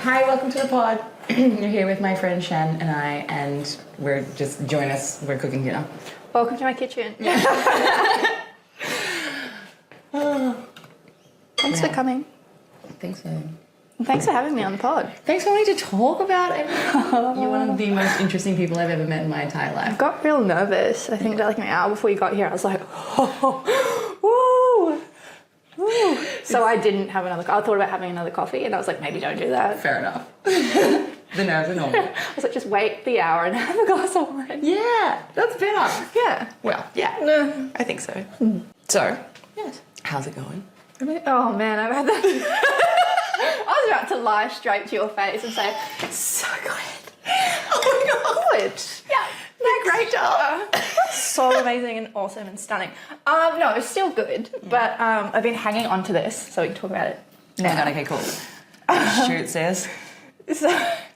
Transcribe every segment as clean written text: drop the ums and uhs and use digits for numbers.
Hi, welcome to the pod. You're here with my friend Shen and I, and we're just join us. We're cooking dinner. Welcome to my kitchen. Thanks for coming. Thanks, And thanks for having me on the pod. Thanks for wanting to talk about it. You're one of the most interesting people I've ever met in my entire I life. got real nervous. I think like an hour before you got here, I was like, woo. So I didn't have another. I thought about having another coffee, and I was like, maybe don't do that. Fair enough. The nerves are normal. I was like, just wait the hour and have a glass of wine. Yeah, that's better. Yeah. Well, yeah. No, I think so. So, Yes. how's it going? Oh man, I've had that. I was about to lie straight to your face and say, so good. Oh my god. Good. Yeah. Great job. So amazing and awesome and stunning. No, it's still good, but I've been hanging on to this so we can talk about it now. Okay, cool. Shoot, sis. So,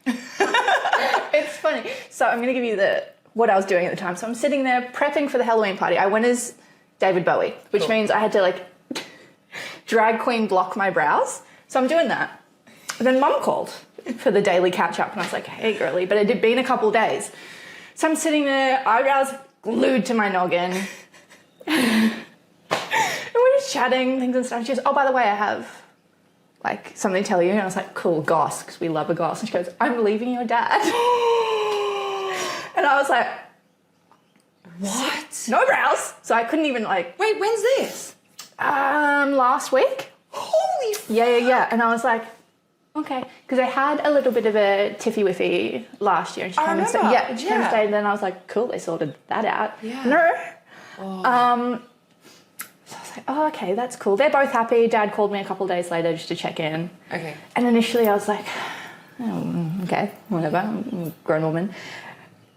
it's funny. So I'm going to give you what I was doing at the time. So I'm sitting there prepping for the Halloween party. I went as David Bowie, which means I had to like drag queen block my brows. So I'm doing that. And then Mum called for the daily catch up and I was like, hey girly, but it had been a couple of days. So I'm sitting there, eyebrows glued to my noggin. And we're just chatting, things and stuff. She goes, oh, by the way, I have like something to tell you. And I was like, cool, goss, because we love a goss. And she goes, I'm leaving your dad. And I was like, What? no brows. So I couldn't even like, Wait, when's this? last week. Holy f- Yeah. And I was like, okay. Because I had a little bit of a tiffy-wiffy last year. And she I came and remember. stayed. Yeah, she came and stayed. And then I was like, cool, they sorted that out. Yeah. No. Oh. So I was like, oh, okay, that's cool. They're both happy. Dad called me a couple of days later just to check in. Okay. And initially I was like, oh, okay, whatever, I'm a grown woman.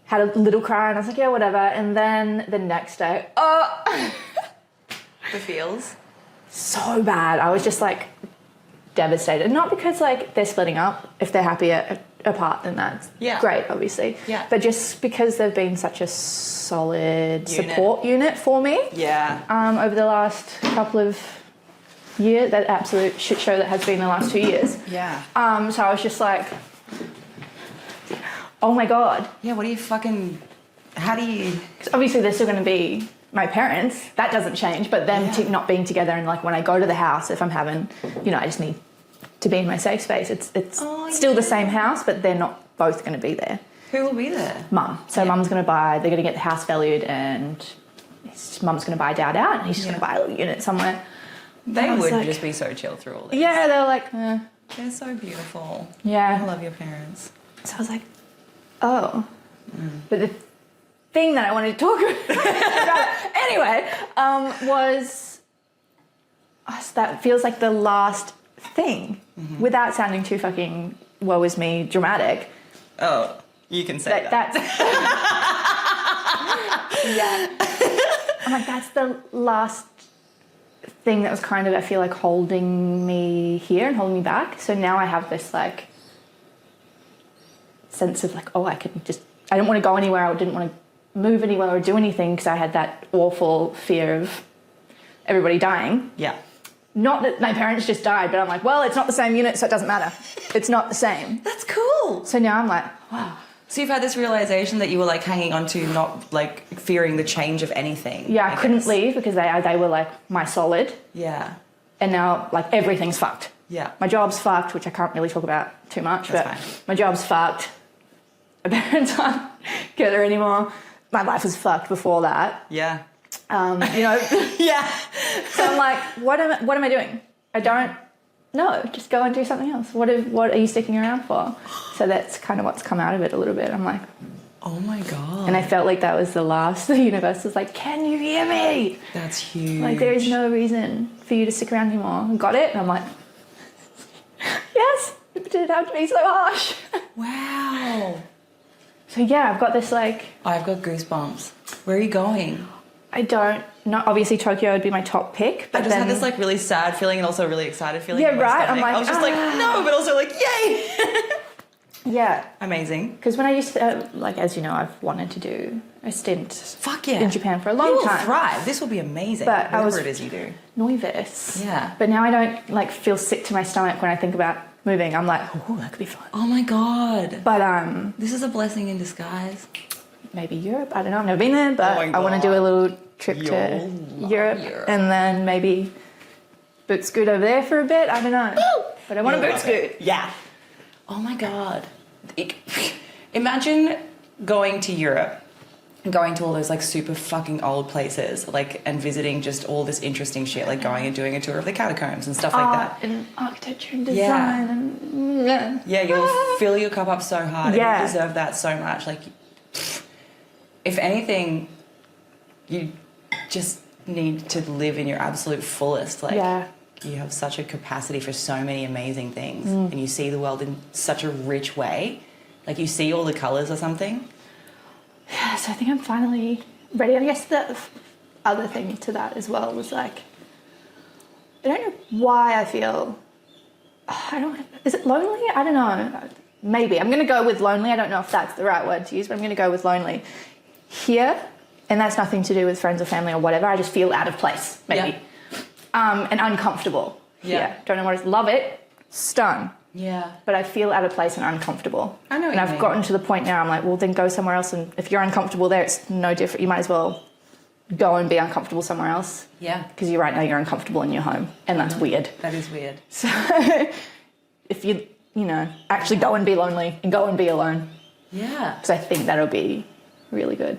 Had a little cry and I was like, yeah, whatever. And then the next day, The feels. so bad. I was just like devastated. Not because like they're splitting up. If they're happy apart, then that's great, obviously. Yeah. But just because they've been such a solid support unit for me. Yeah. Over the last couple of years, that absolute shit show that has been the last 2 years. Yeah. So I was just like, oh my God. Yeah, what do you fucking... How do you... 'Cause obviously they're still going to be my parents. That doesn't change. But them not being together and like when I go to the house, if I'm having, I just need to be in my safe space. It's still the same house, but they're not both going to be there. Who will be there? Mum. So Mum's going to they're going to get the house valued and Mum's going to buy Dad out and he's just going to buy a little unit somewhere. They was would like- just be so chill through all this. Yeah, they're like, They're so beautiful. I yeah. love your parents. So I was like, oh. But the thing that I wanted to talk about anyway was that feels like the last thing without sounding too fucking woe is me dramatic. Oh, you can say that. That's yeah. I'm like, that's the last thing that was kind of, I feel like, holding me here and holding me back. So now I have this like sense of like, oh, I didn't want to go anywhere. I didn't want to move anywhere or do anything because I had that awful fear of everybody dying. Yeah. Not that my parents just died, but I'm like, well, it's not the same unit, so it doesn't matter. It's not the same. That's cool. So now I'm like, wow. So you've had this realization that you were like hanging on to, not like fearing the change of anything. Yeah, I couldn't leave because they were like my solid. Yeah. And now like everything's fucked. Yeah. My job's fucked, which I can't really talk about too much, That's but fine. my job's fucked. My parents aren't together anymore. My life was fucked before that. Yeah. Yeah. So I'm like, what am I doing? I don't know. Just go and do something else. What are you sticking around for? So that's kind of what's come out of it a little bit. I'm like, oh my God. and I felt like that was the last. The universe was like, can you hear me? That's huge. Like there is no reason for you to stick around anymore. Got it? And I'm like, yes. It didn't have to be so harsh. Wow. So yeah, I've got this like. I've got goosebumps. Where are you going? I don't know. Obviously, Tokyo would be my top pick. But I just had this like really sad feeling and also a really excited feeling. Yeah, in my right? stomach. I'm like, I was just like, no, but also like, yay! Yeah. Amazing. Because when I used to, like, as you know, I've wanted to do a stint Fuck yeah. in Japan for a long You will time. thrive. This will be amazing. But I whatever was it is you do. nervous. Yeah. But now I don't, like, feel sick to my stomach when I think about moving. I'm like, oh, that could be fun. Oh my God. But This is a blessing in disguise. maybe Europe. I don't know. I've never been there, but Oh my I want to do a little trip to You'll Europe, love Europe. and then maybe boot scoot over there for a bit. I don't know. But I want to boot scoot. Yeah. Oh my God. Imagine going to Europe, going to all those like super fucking old places, like, and visiting just all this interesting shit, like going and doing a tour of the catacombs and stuff like that. And architecture and design and Yeah, you'll fill your cup up so hard. Yeah. And you deserve that so much. Like, if anything, you just need to live in your absolute fullest. Like, Yeah. you have such a capacity for so many amazing things, and you see the world in such a rich way. Like, you see all the colours or something. Yeah, so I think I'm finally ready. And I guess the other thing to that as well was like, I don't know why I feel, is it lonely? I don't know. Maybe. I'm going to go with lonely. I don't know if that's the right word to use, but I'm going to go with lonely. Here, and that's nothing to do with friends or family or whatever, I just feel out of place, maybe. Yeah. And uncomfortable. Yeah. Don't know what it is. Love it. Stun. Yeah. But I feel out of place and uncomfortable. I know what and you I've mean. gotten to the point now, I'm like, well, then go somewhere else. And if you're uncomfortable there, it's no different. You might as well go and be uncomfortable somewhere else. Yeah. Because right now you're uncomfortable in your home. And that's weird. That is weird. So if you actually go and be lonely and go and be alone. Yeah. Because I think that'll be really good.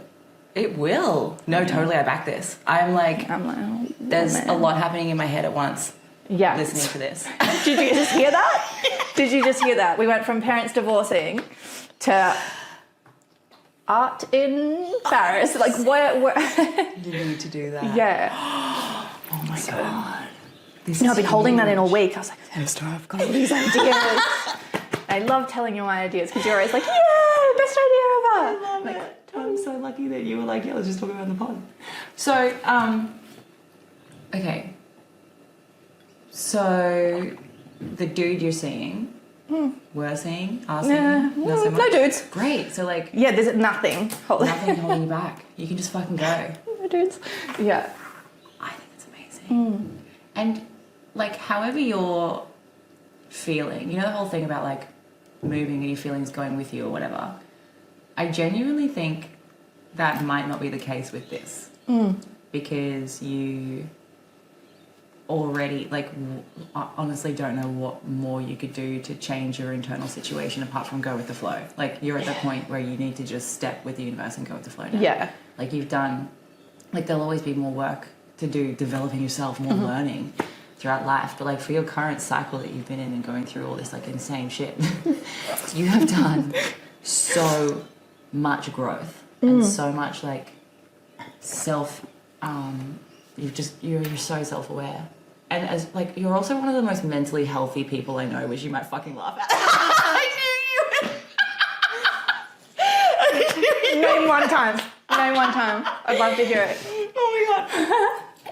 It will. No, totally, I back this. I'm like, Oh, there's man. a lot happening in my head at once Yeah. listening to this. Did you just hear that? Did you just hear that? We went from parents divorcing to art in Paris. Like, where? You need to do that. Yeah. Oh my God. I've been holding that in all week. I was like, Esther, I've got all these ideas. I love telling you my ideas because you're always like, yeah, best idea ever. I love it. I'm so lucky that you were like, yeah, let's just talk about it in the pod. So, okay. So, the dude you're seeing, we're seeing, are seeing, not so much? No dudes. Great. So, like, Yeah, there's nothing. nothing holding you back. You can just fucking go. No dudes. Yeah. I think it's amazing. And, like, however you're feeling, you know the whole thing about, like, moving and your feelings going with you or whatever, I genuinely think that might not be the case with this. Because you already, like, honestly don't know what more you could do to change your internal situation apart from go with the flow. Like, you're at the point where you need to just step with the universe and go with the flow now. Yeah. Like, you've done, like, there'll always be more work to do, developing yourself, more learning throughout life. But, like, for your current cycle that you've been in and going through all this, like, insane shit, you have done so much growth and so much, like, you're so self-aware. And as, like, you're also one of the most mentally healthy people I know, which you might fucking laugh at. I knew you would. Name one time. Name one time. I'd love to hear it. Oh my God.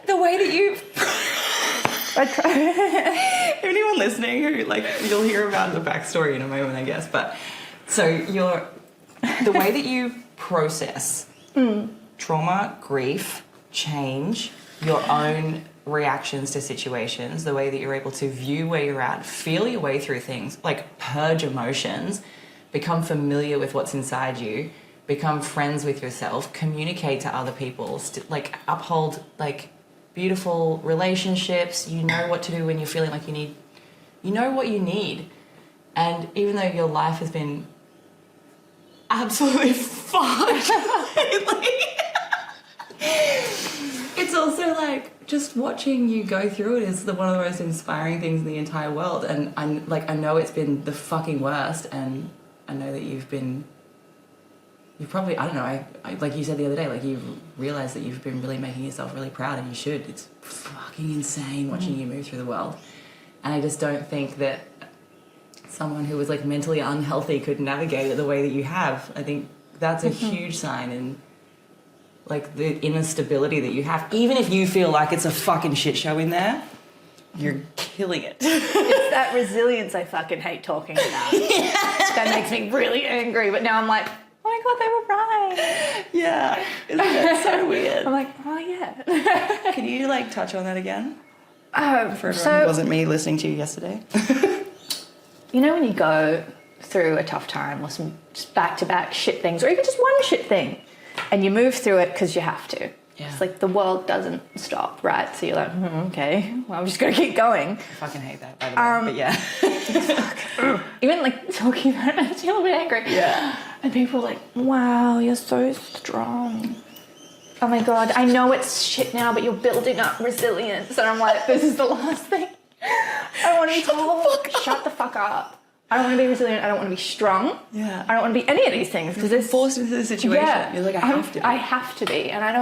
The way that you... I try. Anyone listening who, like, you'll hear about the backstory in a moment, I guess. But, so the way that you process trauma, grief, change, your own reactions to situations, the way that you're able to view where you're at, feel your way through things, like purge emotions, become familiar with what's inside you, become friends with yourself, communicate to other people, like uphold like beautiful relationships. You know what to do when you're feeling like you know what you need. And even though your life has been absolutely fucked lately, it's also like just watching you go through it is one of the most inspiring things in the entire world. And I know it's been the fucking worst, and I know that you've probably, I don't know, I like you said the other day, like you've realised that you've been really making yourself really proud, and you should. It's fucking insane watching you move through the world. And I just don't think that someone who was like mentally unhealthy could navigate it the way that you have. I think that's a huge sign, and like the inner stability that you have. Even if you feel like it's a fucking shit show in there, you're killing it. It's that resilience I fucking hate talking about. That makes me really angry. But now I'm like, oh my God, they were right. Yeah, isn't that so weird? I'm like, oh yeah. Can you like touch on that again? For everyone So who wasn't me listening to you yesterday. you know when you go through a tough time or some just back-to-back shit things, or even just one shit thing, and you move through it because you have to. Yeah. It's like the world doesn't stop, right? So you're like, okay, well, I'm just going to keep going. I fucking hate that, by the way. But yeah. Even like talking about it makes me a little bit angry. Yeah. And people are like, wow, you're so strong. Oh my God, I know it's shit now, but you're building up resilience. And I'm like, this is the last thing I want to be told. Shut the fuck up. I don't want to be resilient. I don't want to be strong. Yeah. I don't want to be any of these things because it's forced into the situation. Yeah, You're like, I have to be. I have to be, and I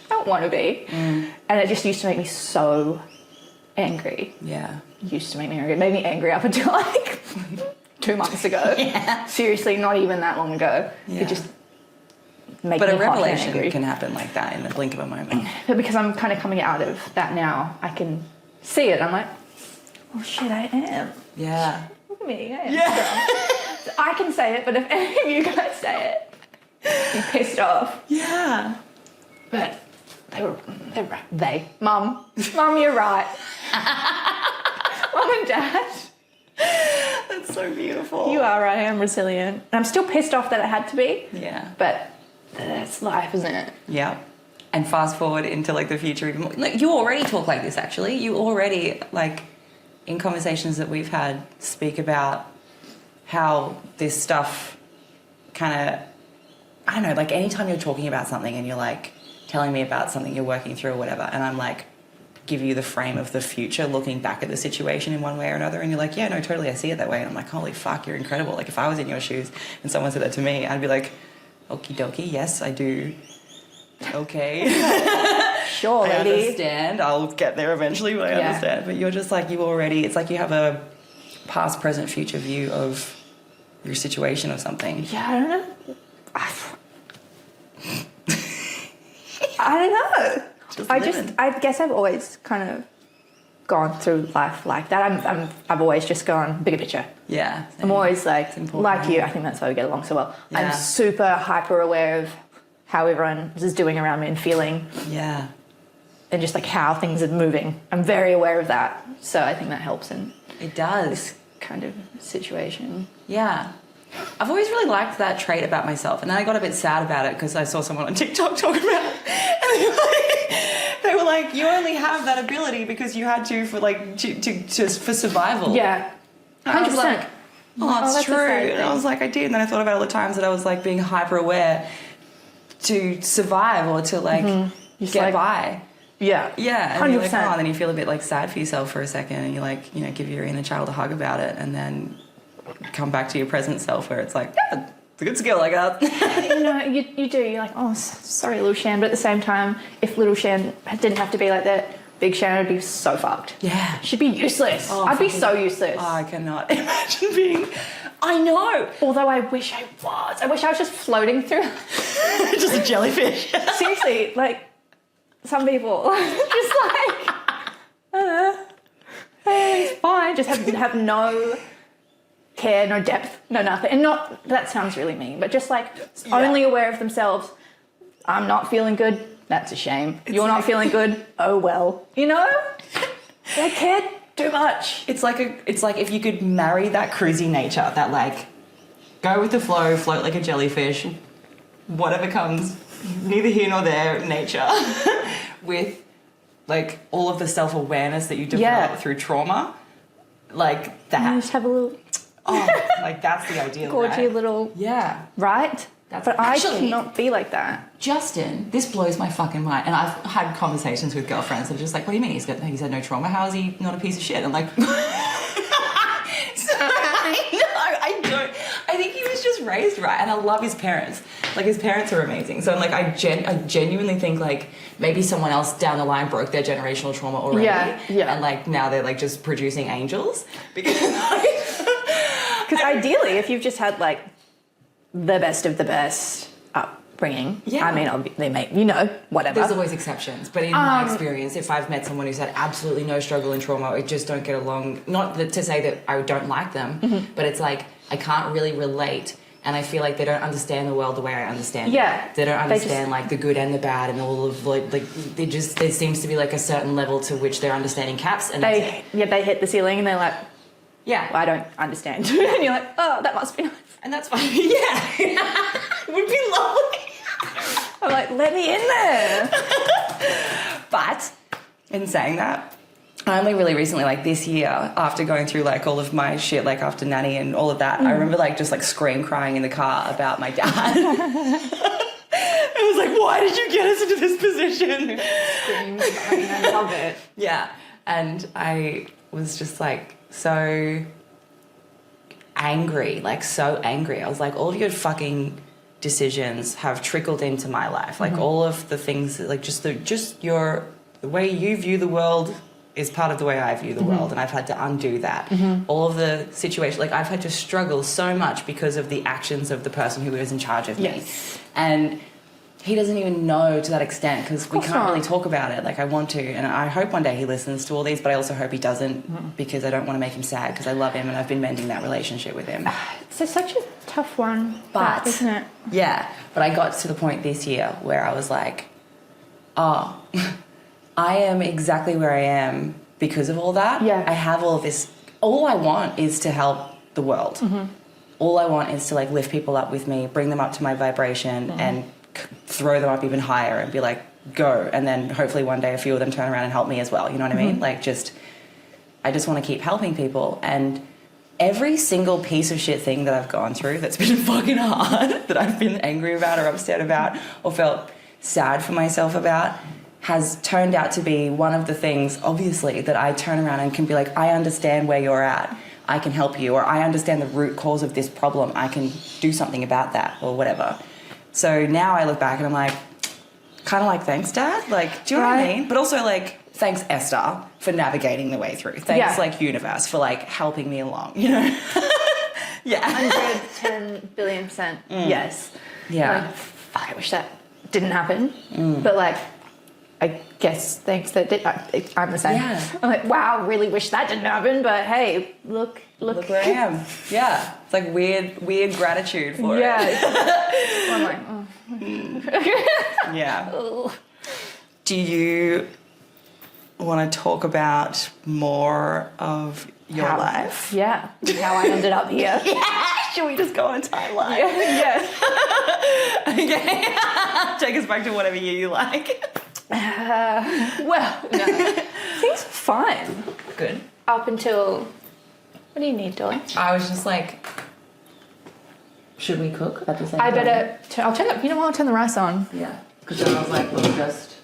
don't want to be. And it just used to make me so angry. Yeah. Used to make me angry. It made me angry up until like 2 months ago. Yeah. Seriously, not even that long ago. Yeah. It just made But me a hot and revelation angry. can happen like that in the blink of a moment. But because I'm kind of coming out of that now, I can see it. I'm like, oh shit, I am. Yeah. Look at me, I am strong. So I can say it, but if any of you guys say it, you're pissed off. Yeah. But they're right. Mum, you're right. Mum and Dad. That's so beautiful. You are right, I am resilient. And I'm still pissed off that it had to be. Yeah. But that's life, isn't it? Yeah. And fast forward into like the future even more. Like, you already talk like this, actually. You already, like, in conversations that we've had, speak about how this stuff kind of, I don't know, like anytime you're talking about something and you're like telling me about something you're working through or whatever, and I'm like, give you the frame of the future looking back at the situation in one way or another, and you're like, yeah, no, totally, I see it that way. And I'm like, holy fuck, you're incredible. Like, if I was in your shoes and someone said that to me, I'd be like, okie dokie, yes, I do. Okay. Sure, I lady. understand. I'll get there eventually, but I understand. But you're just like, you already, it's like you have a past, present, future view of your situation or something. Yeah, I don't know. I don't know. I guess I've always kind of gone through life like that. I've always just gone bigger picture. Yeah. I'm always like important. you. I think that's why we get along so well. Yeah. I'm super hyper aware of how everyone is doing around me and feeling, Yeah. and just like how things are moving. I'm very aware of that, so I think that helps in It does. this kind of situation. Yeah. I've always really liked that trait about myself, and then I got a bit sad about it because I saw someone on TikTok talk about it, and they were like, you only have that ability because you had to for like for survival. Yeah, And I was 100%. like, oh, that's that's a true. sad And I thing. was like, I did, and then I thought about all the times that I was like being hyper aware to survive or to like Just get like- by. Yeah, Yeah, and you're like, 100%. oh, and then you feel a bit like sad for yourself for a second, and you like, you know, give your inner child a hug about it, and then come back to your present self where it's like, yeah, it's a good skill I got. You know, you do. You're like, oh, sorry, little Shan. But at the same time, if little Shan didn't have to be like that, big Shan would be so fucked. Yeah. She'd be useless. Oh, I'd be fucking- so useless. Oh, I cannot imagine being. I know. Although I wish I was. I wish I was just floating through. Just a jellyfish. Seriously, like some people, just like, I don't know, hey, it's fine. Just have no care, no depth, no nothing. And not, that sounds really mean, but just like only aware of themselves. I'm not feeling good. That's a shame. You're not feeling good. Oh well. You know? They cared too much. It's like if you could marry that cruisy nature, that like go with the flow, float like a jellyfish, whatever comes, neither here nor there nature, with like all of the self-awareness that you develop through trauma, like You that. just have a little Like that's the ideal, gorgy right? little, Yeah. right? That's But I actually- cannot be like that. Justin, this blows my fucking mind. And I've had conversations with girlfriends that are just like, what do you mean? He's had no trauma. How is he not a piece of shit? I'm like, so, I don't. I think he was just raised right. And I love his parents. Like, his parents are amazing. So I'm like, I genuinely think like maybe someone else down the line broke their generational trauma already. Yeah, yeah. And like now they're like just producing angels. Because Ideally, if you've just had like the best of the best upbringing, Yeah. I mean, they make, you know, whatever. there's always exceptions, but in my experience, if I've met someone who's had absolutely no struggle and trauma, or just don't get along, not that, to say that I don't like them, but it's like I can't really relate, and I feel like they don't understand the world the way I understand Yeah. it. They don't understand like the good and the bad and all of like they just, there seems to be like a certain level to which their understanding caps, and that's it. they hit the ceiling and they're like, Yeah. I don't understand. And you're like, oh, that must be nice. And that's fine. Yeah. It would be lovely. I'm like, let me in there. But in saying that, I only really recently, like this year, after going through like all of my shit, like after nanny and all of that, I remember like just like scream crying in the car about my dad. I was like, why did you get us into this position? Scream crying, I love it. Yeah. And I was just like so angry, like so angry. I was like, all of your fucking decisions have trickled into my life. Like all of the things, like the way you view the world is part of the way I view the world, and I've had to undo that. All of the situation, like I've had to struggle so much because of the actions of the person who was in charge of me. And he doesn't even know to that extent because we can't really talk about it. Like I want to, and I hope one day he listens to all these, but I also hope he doesn't because I don't want to make him sad because I love him and I've been mending that relationship with him. It's such a tough one, But isn't it? Yeah, but I got to the point this year where I was like, oh, I am exactly where I am because of all that. Yeah. I have all of this. All I want is to help the world. All I want is to like lift people up with me, bring them up to my vibration and throw them up even higher and be like, go. And then hopefully one day a few of them turn around and help me as well. You know what I mean? Like I just want to keep helping people. And every single piece of shit thing that I've gone through that's been fucking hard, that I've been angry about or upset about or felt sad for myself about, has turned out to be one of the things, obviously, that I turn around and can be like, I understand where you're at. I can help you. Or I understand the root cause of this problem. I can do something about that or whatever. So now I look back and I'm like, kind of like, thanks, Dad. Like, do you know what I mean? But also like, thanks, Esther, for navigating the way through. Thanks, like, universe, for like helping me along, you know? Yeah. 110 billion%. Yes. Yeah. Like, fuck, I wish that didn't happen. But like, I guess thanks that did. I'm the same. Yeah. I'm like, wow, really wish that didn't happen. But hey, look where I am. Yeah. It's like weird gratitude for it. I'm like, oh. Yeah. Oh. Do you want to talk about more of your life? Yeah. How I ended up here. Yeah. Should we just go on a timeline? Yeah. Okay. Take us back to whatever year you like. Well, no. Things were fine. Good. Up until... What do you need, Dolly? I was just like, should we cook at the same I time? better... I'll turn the... You know what? I'll turn the rice on. Yeah. Because then I was like, we'll just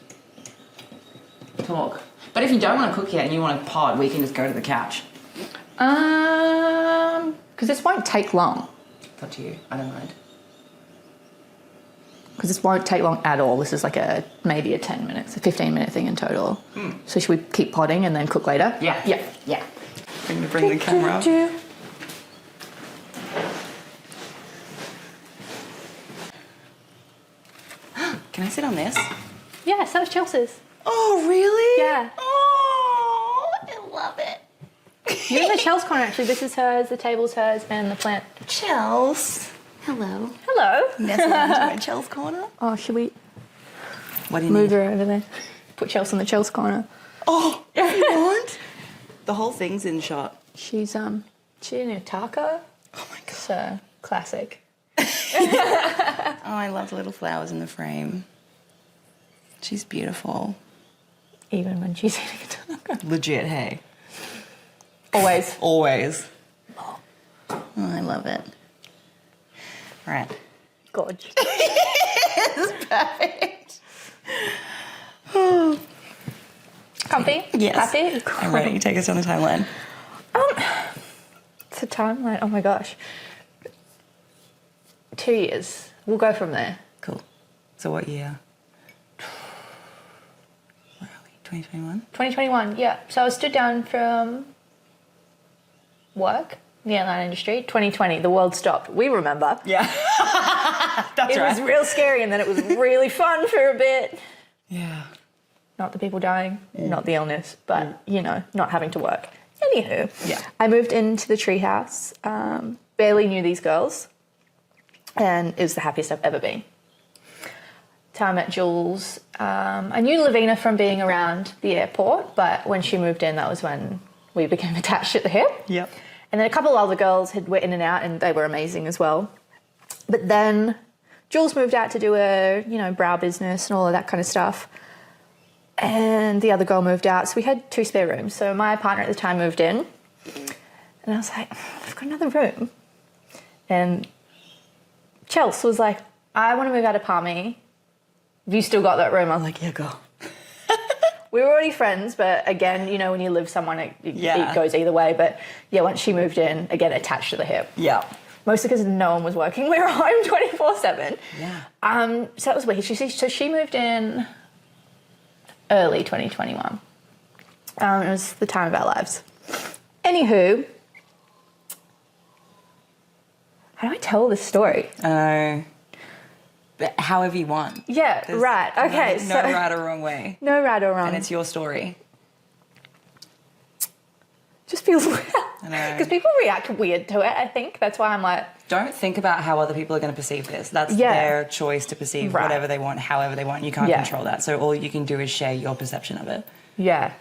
talk. But if you don't want to cook yet and you want to pod, we can just go to the couch. Because this won't take long. It's up to you. I don't mind. Because this won't take long at all. This is like maybe a 10 minutes, a 15-minute thing in total. So should we keep potting and then cook later? Yeah. Yeah. Yeah. Bring the camera up. Can I sit on this? Yeah, so is Chelsea's. Oh, really? Yeah. Oh, I love it. You're in the Chels corner, actually. This is hers, the table's hers, and the plant. Chels. Hello. Hello. Nestle into my Chels corner. Oh, should we What do you move need? her over there? Put Chelsea in the Chels corner. Oh, you want? The whole thing's in shot. She's in a taco. Oh my god. So classic. Oh, I love the little flowers in the frame. She's beautiful. Even when she's eating a taco. Legit, hey. Always. Always. Oh, I love it. All right. Gorge. It's perfect. Comfy? Yes. Happy? I'm ready. Take us on the timeline. It's a timeline. Oh my gosh. 2 years. We'll go from there. Cool. So what year? Where are we? 2021? 2021, yeah. So I was stood down from work in the airline industry. 2020, the world stopped. We remember. Yeah. That's It right. was real scary and then it was really fun for a bit. Yeah. Not the people dying, not the illness, but, you know, not having to work. Anywho, Yeah. I moved into the treehouse, barely knew these girls, and it was the happiest I've ever been. Time at Jules. I knew Lavina from being around the airport, but when she moved in, that was when we became attached at the hip. Yep. And then a couple of other girls were in and out, and they were amazing as well. But then Jules moved out to do a, brow business and all of that kind of stuff. And the other girl moved out. So we had 2 spare rooms. So my partner at the time moved in. And I was like, I've got another room. And Chels was like, I want to move out of Palmy. Have you still got that room? I was like, yeah, go. We were already friends, but again, when you live with someone, it goes either way. But yeah, once she moved in, again, attached to the hip. Yeah. Mostly because no one was working. We were home 24/7. Yeah. So that was weird. So she moved in early 2021. It was the time of our lives. Anywho, how do I tell this story? However you want. Yeah, There's right. Okay. No right or wrong way. No right or wrong. And it's your story. Just feels weird. I know. Because people react weird to it, I think. That's why I'm like... Don't think about how other people are going to perceive this. That's their choice to perceive whatever they want, however they want. You can't control that. So all you can do is share your perception of it. Yeah.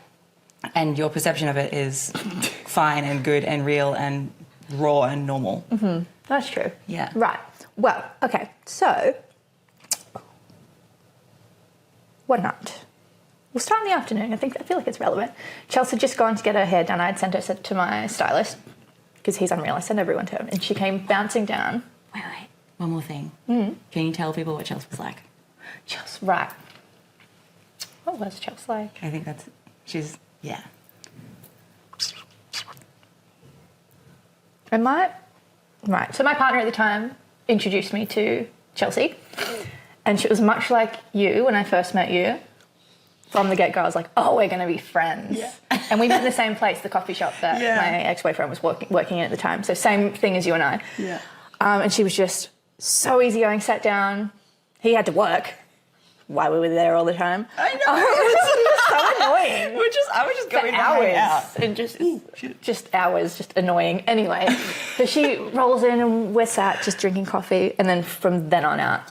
And your perception of it is fine and good and real and raw and normal. Mm-hmm. That's true. Yeah. Right. Well, okay. So... one night. We'll start in the afternoon. I feel like it's relevant. Chels had just gone to get her hair done. I'd sent her to my stylist because he's unreal. I send everyone to him. And she came bouncing down. Wait. One more thing. Mm. Can you tell people what Chels was like? Chels, right. What was Chels like? I think yeah. Right. So my partner at the time introduced me to Chelsea. And she was much like you when I first met you. From the get-go, I was like, oh, we're going to be friends. Yeah. And we met in the same place, the coffee shop that my ex-boyfriend was working in at the time. So same thing as you and I. Yeah. And she was just so easygoing, sat down. He had to work while we were there all the time. I know. So annoying. I was just going hours. out. And just hours, just annoying. Anyway, so she rolls in and we're sat just drinking coffee. And then from then on out,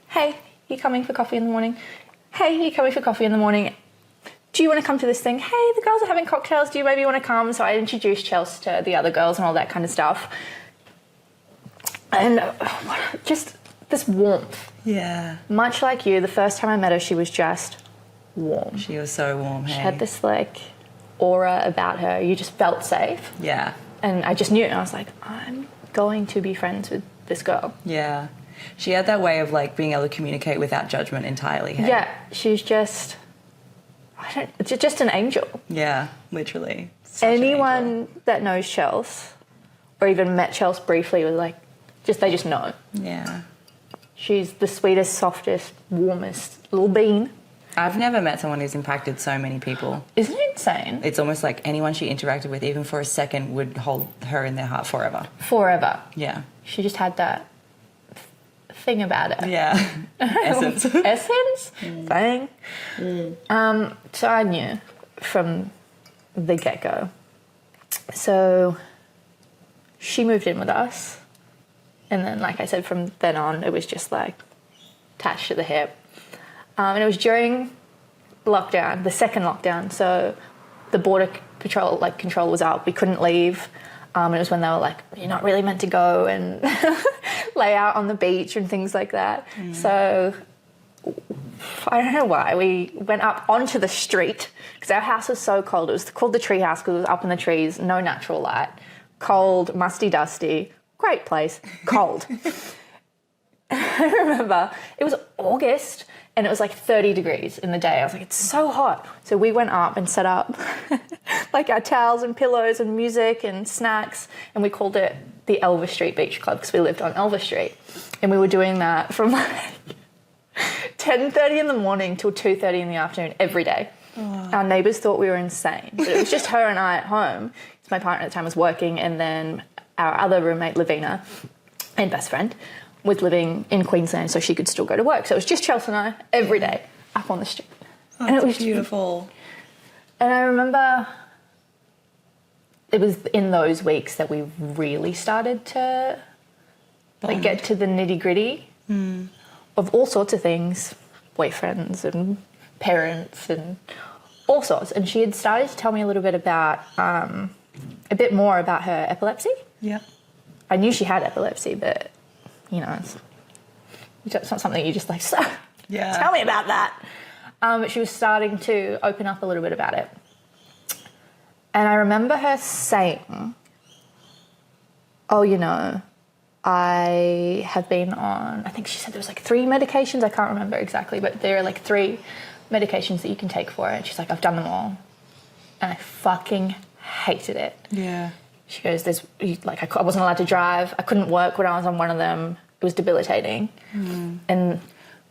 hey, you coming for coffee in the morning? Hey, you coming for coffee in the morning? Do you want to come to this thing? Hey, the girls are having cocktails. Do you maybe want to come? So I introduced Chels to the other girls and all that kind of stuff. And just this warmth. Yeah. Much like you, the first time I met her, she was just warm. She was so warm, hey? She had this, aura about her. You just felt safe. Yeah. And I just knew it. I was like, I'm going to be friends with this girl. Yeah. She had that way of, being able to communicate without judgment entirely, hey? Yeah. She's just... just an angel. Yeah, literally. Such Anyone that knows Chels, or even met Chels briefly, was they just know. Yeah. She's the sweetest, softest, warmest little bean. I've never met someone who's impacted so many people. Isn't it insane? It's almost like anyone she interacted with, even for a second, would hold her in their heart forever. Forever. Yeah. She just had that thing about her. Yeah. Essence. Essence? Thing. So I knew from the get-go. So she moved in with us. And then, like I said, from then on, it was just attached to the hip. And it was during lockdown, the second lockdown. So the border control was up. We couldn't leave. And it was when they were like, you're not really meant to go and lay out on the beach and things like that. So I don't know why. We went up onto the street because our house was so cold. It was called the tree house because it was up in the trees, no natural light, cold, musty, dusty, great place, cold. I remember it was August and it was 30 degrees in the day. I was like, it's so hot. So we went up and set up our towels and pillows and music and snacks, and we called it the Elvis Street Beach Club because we lived on Elvis Street. And we were doing that from 10:30 in the morning till 2:30 in the afternoon every day. Oh. Our neighbours thought we were insane, but it was just her and I at home. My partner at the time was working, and then our other roommate, Lavina, and best friend, was living in Queensland, so she could still go to work. So it was just Chelsea and I every day up on the street. Oh, and it was beautiful. And I remember it was in those weeks that we really started to get to the nitty-gritty of all sorts of things, boyfriends and parents and all sorts. And she had started to tell me a little bit about a bit more about her epilepsy. Yeah. I knew she had epilepsy, but, it's not something you just like, so tell me about that. But she was starting to open up a little bit about it. And I remember her saying, I have been on, I think she said there was like 3 medications. I can't remember exactly, but there are like 3 medications that you can take for it. She's like, I've done them all. And I fucking hated it. Yeah. She goes, I wasn't allowed to drive. I couldn't work when I was on one of them. It was debilitating. And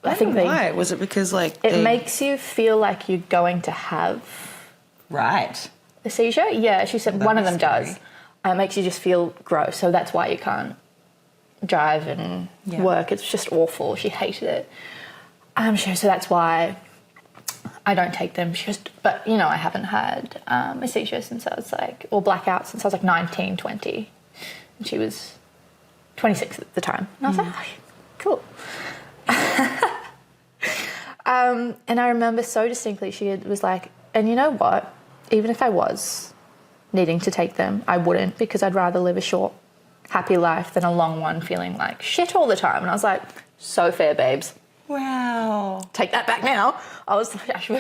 I think why? Was it because it makes you feel like you're going to have right a seizure? Yeah, she said one of them does. It makes you just feel gross. So that's why you can't drive and work. It's just awful. She hated it. So that's why I don't take them. She goes, but, I haven't had a seizure since I was or blackout since I was 19, 20. And she was 26 at the time. And I was like, oh, cool. And I remember so distinctly, she was like, and you know what? Even if I was needing to take them, I wouldn't, because I'd rather live a short, happy life than a long one feeling like shit all the time. And I was like, so fair, babes. Wow. Take that back now. I was like,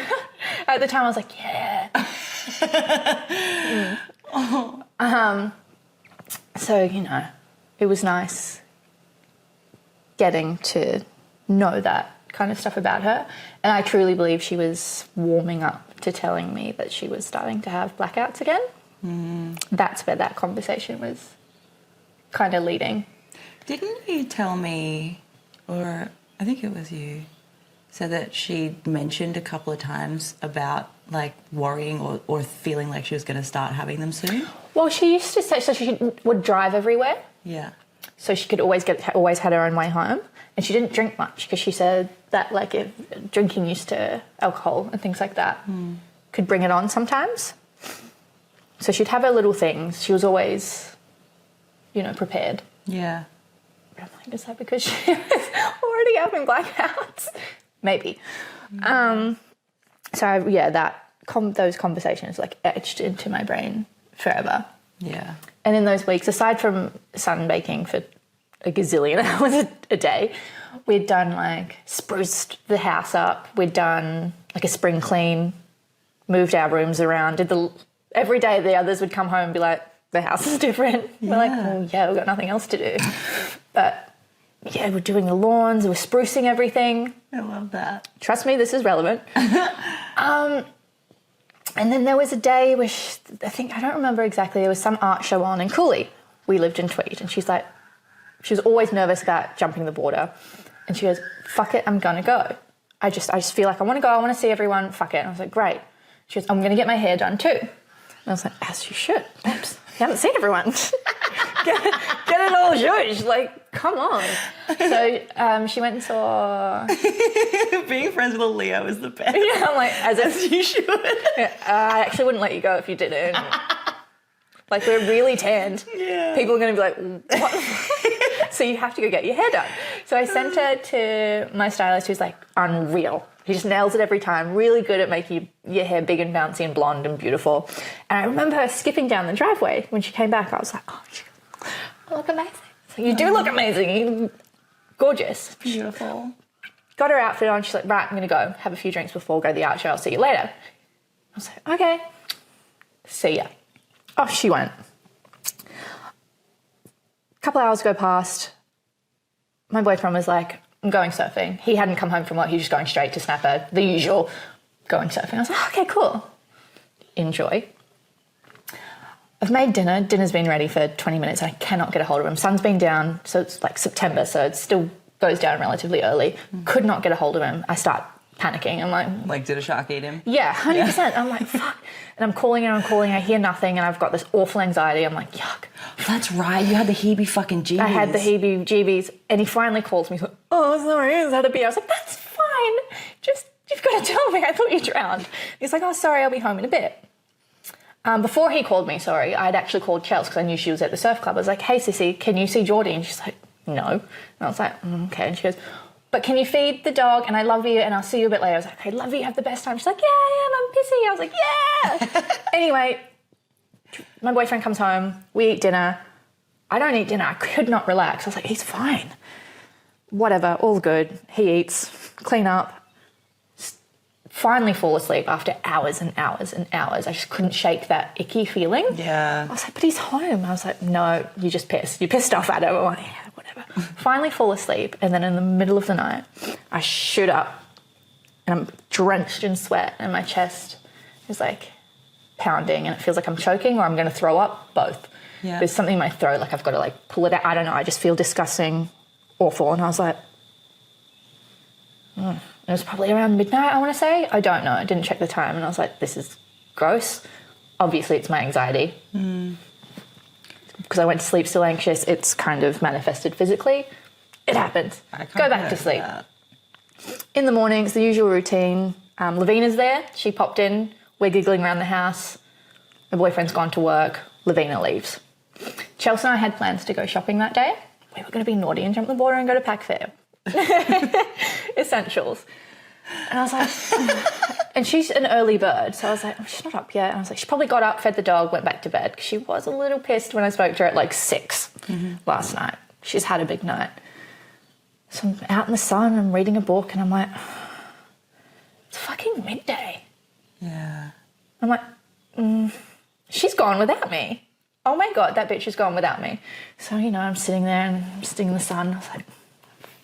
at the time I was like, yeah. So, it was nice getting to know that kind of stuff about her. And I truly believe she was warming up to telling me that she was starting to have blackouts again. That's where that conversation was kind of leading. Didn't you tell me, or I think it was you, said that she mentioned a couple of times about worrying or feeling like she was going to start having them soon? Well, she used to say, so she would drive everywhere. Yeah. So she could always had her own way home. And she didn't drink much because she said that if drinking used to alcohol and things like that could bring it on sometimes. So she'd have her little things. She was always, prepared. Yeah. But I'm like, is that because she was already having blackouts? Maybe. Those conversations etched into my brain forever. Yeah. And in those weeks, aside from sunbaking for a gazillion hours a day, we'd done spruced the house up. We'd done a spring clean, moved our rooms around. Every day the others would come home and be like, the house is different. Yeah. We're like, well, yeah, we've got nothing else to do. But yeah, we're doing the lawns, we're sprucing everything. I love that. Trust me, this is relevant. And then there was a day where I don't remember exactly, there was some art show on in Cooley. We lived in Tweed, and she was always nervous about jumping the border. And she goes, fuck it, I'm gonna go. I just feel like I wanna go, I wanna see everyone, fuck it. And I was like, great. She goes, I'm gonna get my hair done too. And I was like, as you should, babes. You haven't seen everyone. get it all zhuzh, come on. So she went and saw... Being friends with a Leo is the best. Yeah, I'm like, as you should. Yeah, I actually wouldn't let you go if you didn't. We're really tanned. Yeah. People are going to be like, what? So you have to go get your hair done. So I sent her to my stylist, who's unreal. He just nails it every time. Really good at making your hair big and bouncy and blonde and beautiful. And I remember her skipping down the driveway when she came back. I was like, oh, I look amazing. So you do look amazing. You're gorgeous. Beautiful. Got her outfit on. She's like, right, I'm going to go have a few drinks before go to the art show. I'll see you later. I was like, okay. See ya. Off she went. A couple hours go past. My boyfriend was like, I'm going surfing. He hadn't come home from work. He was just going straight to Snapper, the usual, going surfing. I was like, okay, cool. Enjoy. I've made dinner. Dinner's been ready for 20 minutes. I cannot get a hold of him. Sun's been down, so it's September, so it still goes down relatively early. Could not get a hold of him. I start panicking. I'm like... did a shark eat him? Yeah, 100%. Yeah. I'm like, fuck. And I'm calling and I'm calling. I hear nothing, and I've got this awful anxiety. I'm like, yuck. That's right. You had the heebie-fucking-jeebies. I had the heebie-jeebies, and he finally calls me. He's like, oh, sorry, is that a beer? I was like, that's fine. You've got to tell me. I thought you drowned. He's like, oh, sorry, I'll be home in a bit. Before he called me, I'd actually called Chels because I knew she was at the surf club. I was like, hey, sissy, can you see Geordie? And she's like, no. And I was like, okay. And she goes, but can you feed the dog? And I love you, and I'll see you a bit later. I was like, okay, love you, have the best time. She's like, yeah, I am, I'm pissy. I was like, yeah. Anyway, My boyfriend comes home, we eat dinner. I don't eat dinner. I could not relax. I was like, he's fine. Whatever, all good. He eats, clean up. Finally fall asleep after hours and hours and hours. I just couldn't shake that icky feeling. Yeah. I was like, but he's home. I was like, no, you just pissed. You pissed off at him. I'm like, yeah, whatever. Finally fall asleep, and then in the middle of the night, I shoot up, and I'm drenched in sweat, and my chest is like pounding, and it feels like I'm choking or I'm going to throw up, both. Yeah. There's something in my throat, like I've got to like pull it out. I don't know. I just feel disgusting, awful. And I was like, It was probably around midnight, I want to say. I don't know. I didn't check the time. And I was like, this is gross. Obviously, it's my anxiety. Because I went to sleep still anxious. It's kind of manifested physically. It happens. Go back to sleep. In the morning, it's the usual routine. Lavina's there. She popped in. We're giggling around the house. My boyfriend's gone to work. Lavina leaves. Chelsea and I had plans to go shopping that day. We were going to be naughty and jump the border and go to Pack Fair. Essentials. And I was like, and she's an early bird, so I was like, oh, she's not up yet. And I was like, she probably got up, fed the dog, went back to bed, because she was a little pissed when I spoke to her at like 6 last night. She's had a big night. So I'm out in the sun, I'm reading a book, and I'm like, it's fucking midday. Yeah. I'm like, she's gone without me. Oh my God, that bitch is gone without me. So, you know, I'm sitting there and I'm sitting in the sun. I was like,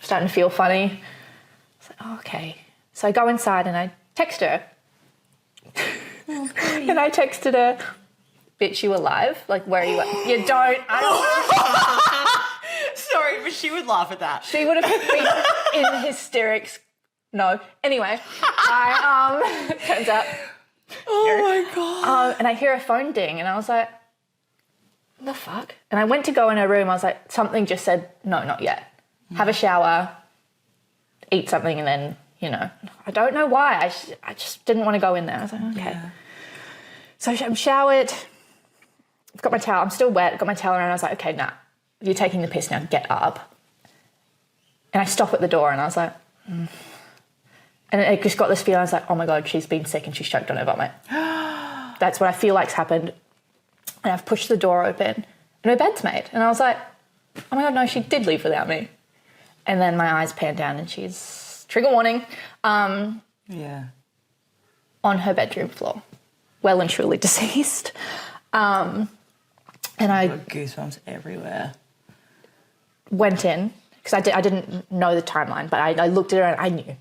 starting to feel funny. I was like, oh, okay. So I go inside and I text her. And I texted her, bitch, you alive? Like, where are you at? You don't. I don't. Sorry, but she would laugh at that. She would have been in hysterics. No. Anyway, turns out. Oh my God. And I hear a phone ding and I was like, what the fuck? And I went to go in her room. I was like, something just said, no, not yet. Have a shower, eat something, and then, you know, I don't know why. I just didn't want to go in there. I was like, okay. Yeah. So I'm showered. I've got my towel. I'm still wet. I've got my towel around. I was like, okay, nah, you're taking the piss now. Get up. And I stop at the door and I was like, And it just got this feeling. I was like, oh my God, she's been sick and she's choked on her vomit. That's what I feel like's happened. And I've pushed the door open and her bed's made. And I was like, oh my God, no, she did leave without me. And then my eyes pan down and she's, trigger warning, on her bedroom floor, well and truly deceased. And I got goosebumps everywhere. Went in, because I didn't know the timeline, but I looked at her and I knew.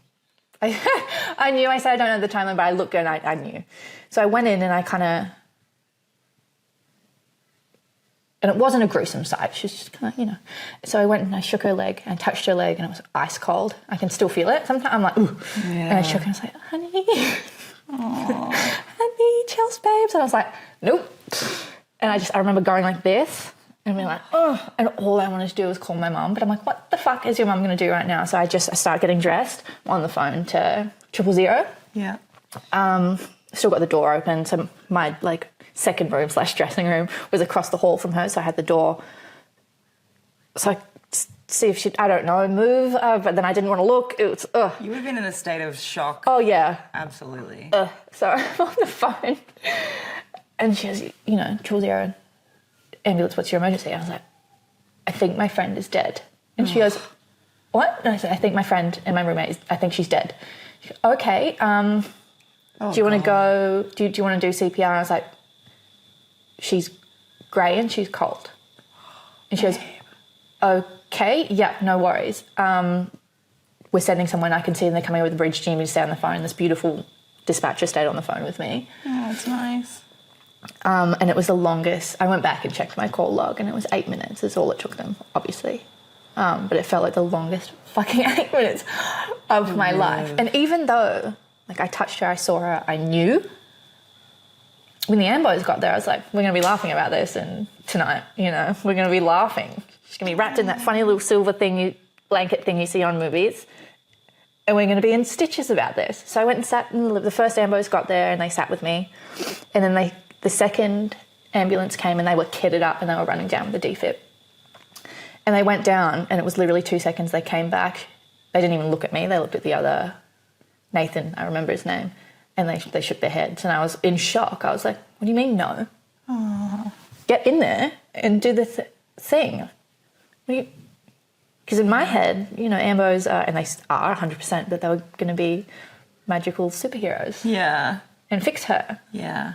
I knew. I said I don't know the timeline, but I looked at her and I knew. So I went in and I kind of, and it wasn't a gruesome sight. She was just kind of, you know. So I went and I shook her leg and touched her leg and it was ice cold. I can still feel it. Sometimes I'm like, ooh. Yeah. And I shook her and I was like, honey. Honey, Chels, babes. And I was like, nope. And I remember going like this and being like, oh. And all I wanted to do was call my mum. But I'm like, what the fuck is your mum going to do right now? So I started getting dressed on the phone to 000. Yeah. Still got the door open. So my like second room / dressing room was across the hall from her. So I had the door. So I see if she'd, I don't know, move. But then I didn't want to look. It was, ugh. You would have been in a state of shock. Oh, yeah. Absolutely. So I'm on the phone. And she goes, you know, 000, ambulance, what's your emergency? I was like, I think my friend is dead. And she goes, what? And I said, I think my friend and my roommate, I think she's dead. She goes, okay. Do you want to go, do you want to do CPR? And I was like, she's grey and she's cold. And she goes, okay, yeah, no worries. We're sending someone, I can see them, they're coming over the bridge. Do you need me to stay on the phone? This beautiful dispatcher stayed on the phone with me. Oh, that's nice. And it was the longest. I went back and checked my call log and it was 8 minutes is all it took them, obviously. But it felt like the longest fucking 8 minutes of my life. And even though, like, I touched her, I saw her, I knew. When the ambos got there, I was like, we're going to be laughing about this and tonight, you know, we're going to be laughing. She's going to be wrapped in that funny little silver blanket thing you see on movies. And we're going to be in stitches about this. So I went and sat, and the first ambos got there and they sat with me. And then the second ambulance came and they were kitted up and they were running down with the defib. And they went down and it was literally 2 seconds. They came back. They didn't even look at me. They looked at the other, Nathan, I remember his name. And they shook their heads and I was in shock. I was like, what do you mean no? Get in there and do the thing. Because in my head, you know, Ambos are, and they are 100%, but they were going to be magical superheroes. Yeah. And fix her. Yeah.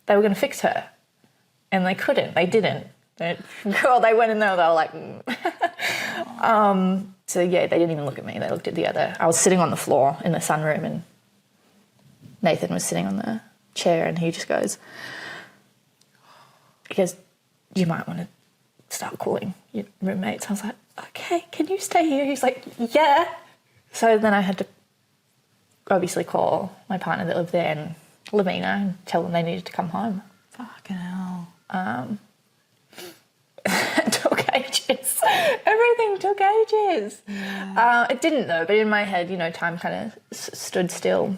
They were going to fix her. And they couldn't. They didn't. They went in there, they were like... So, yeah, they didn't even look at me. They looked at the other. I was sitting on the floor in the sunroom and Nathan was sitting on the chair and he just goes, you might want to start calling your roommates. I was like, okay, can you stay here? He's like, yeah. So then I had to obviously call my partner that lived there and Lavina and tell them they needed to come home. Fucking hell. It took ages. Everything took ages. Yeah. It didn't though, but in my head, you know, time kind of stood still.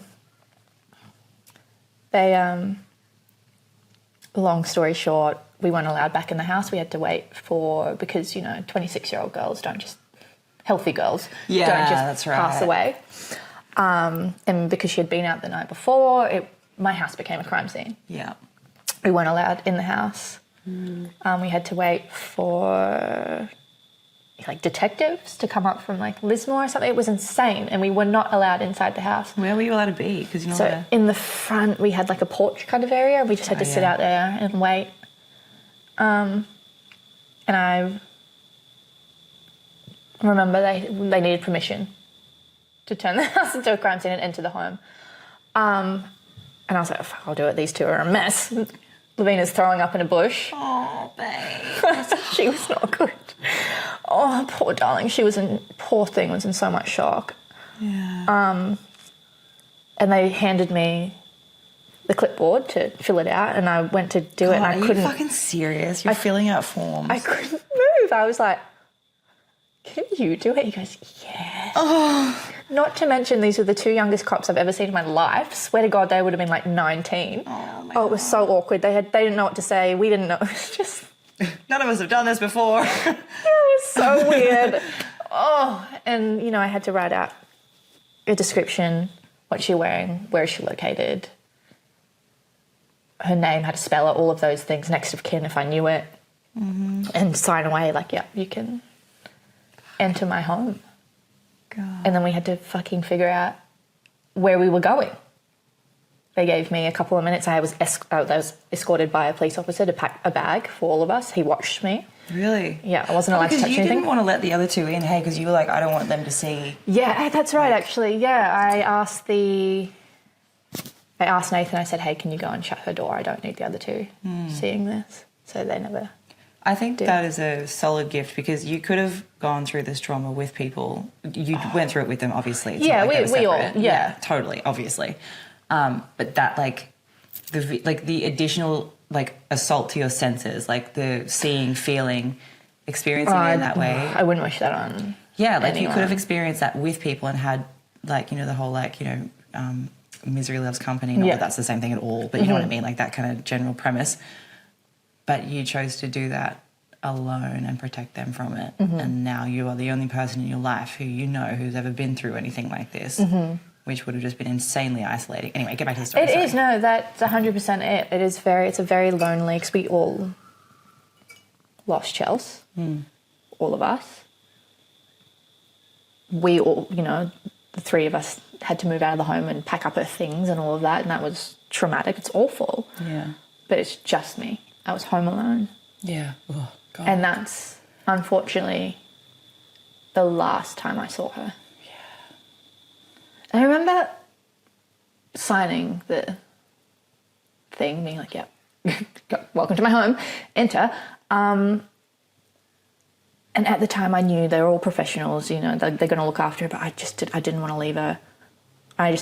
They, long story short, we weren't allowed back in the house. We had to wait because, you know, 26-year-old girls don't just, healthy girls don't just pass away. And because she had been out the night before, my house became a crime scene. Yeah. We weren't allowed in the house. We had to wait for like detectives to come up from like Lismore or something. It was insane, and we were not allowed inside the house. Where were you allowed to be? Because you're not in the front, we had like a porch kind of area. We just had to sit out there and wait. And I remember they needed permission to turn the house into a crime scene and enter the home. And I was like, oh, fuck, I'll do it. These two are a mess. Lavina's throwing up in a bush. Oh, babe. She was not good. Oh, poor darling. Poor thing was in so much shock. Yeah. And they handed me the clipboard to fill it out, and I went to do it, and I couldn't. Are you fucking serious? You're filling out forms. I couldn't move. I was like, can you do it? He goes, yeah. Oh. Not to mention, these were the two youngest cops I've ever seen in my life. Swear to God, they would have been like 19. Oh, it was so awkward. They didn't know what to say. We didn't know. It was just... None of us have done this before. It was so weird. And, you know, I had to write out a description, what she's wearing, where is she located, her name, how to spell it, all of those things, next of kin if I knew it, and sign away like, yeah, you can enter my home. God. And then we had to fucking figure out where we were going. They gave me a couple of minutes. I was escorted by a police officer to pack a bag for all of us. He watched me. Really? Yeah, I wasn't allowed to touch anything. Because you didn't want to let the other two in, hey, because you were like, I don't want them to see. Yeah, that's right, actually. Yeah, I asked Nathan, I said, hey, can you go and shut her door? I don't need the other two seeing this. So they never... I think that is a solid gift, because you could have gone through this trauma with people. You went through it with them, obviously. It's not like we all, yeah. Totally, obviously. But that, like the additional, like, assault to your senses, like the seeing, feeling, experiencing it in that way. I wouldn't wish that on anyone. You could have experienced that with people and had, like, you know, the whole, like, you know, misery loves company. Not that that's the same thing at all, but you know what I mean? Like, that kind of general premise. But you chose to do that alone and protect them from it. And now you are the only person in your life who you know who's ever been through anything like this, which would have just been insanely isolating. Anyway, get back to the story. It is, no, that's 100% it. It's a very lonely, because we all lost Chels, all of us. We all, you know, the three of us had to move out of the home and pack up her things and all of that, and that was traumatic. It's awful. Yeah. But it's just me. I was home alone. Yeah. Oh, God. And that's, unfortunately, the last time I saw her. Yeah. And I remember signing the thing, being like, yep, welcome to my home, enter. And at the time I knew they were all professionals, you know, they're going to look after her, but I didn't want to leave her. I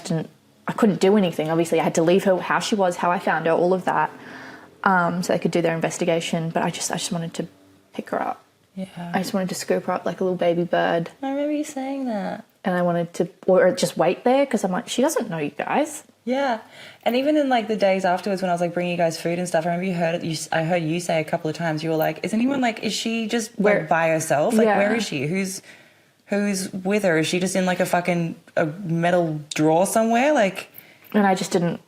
couldn't do anything. Obviously, I had to leave her how she was, how I found her, all of that. So they could do their investigation, but I just wanted to pick her up. Yeah. I just wanted to scoop her up like a little baby bird. I remember you saying that. And I wanted to, or just wait there, because I'm like, she doesn't know you guys. Yeah. And even in, like, the days afterwards when I was, like, bringing you guys food and stuff, I remember I heard you say a couple of times, you were like, is she just like, by herself? Like, where is she? Who's with her? Is she just in, like, a metal drawer somewhere? Like... And I just didn't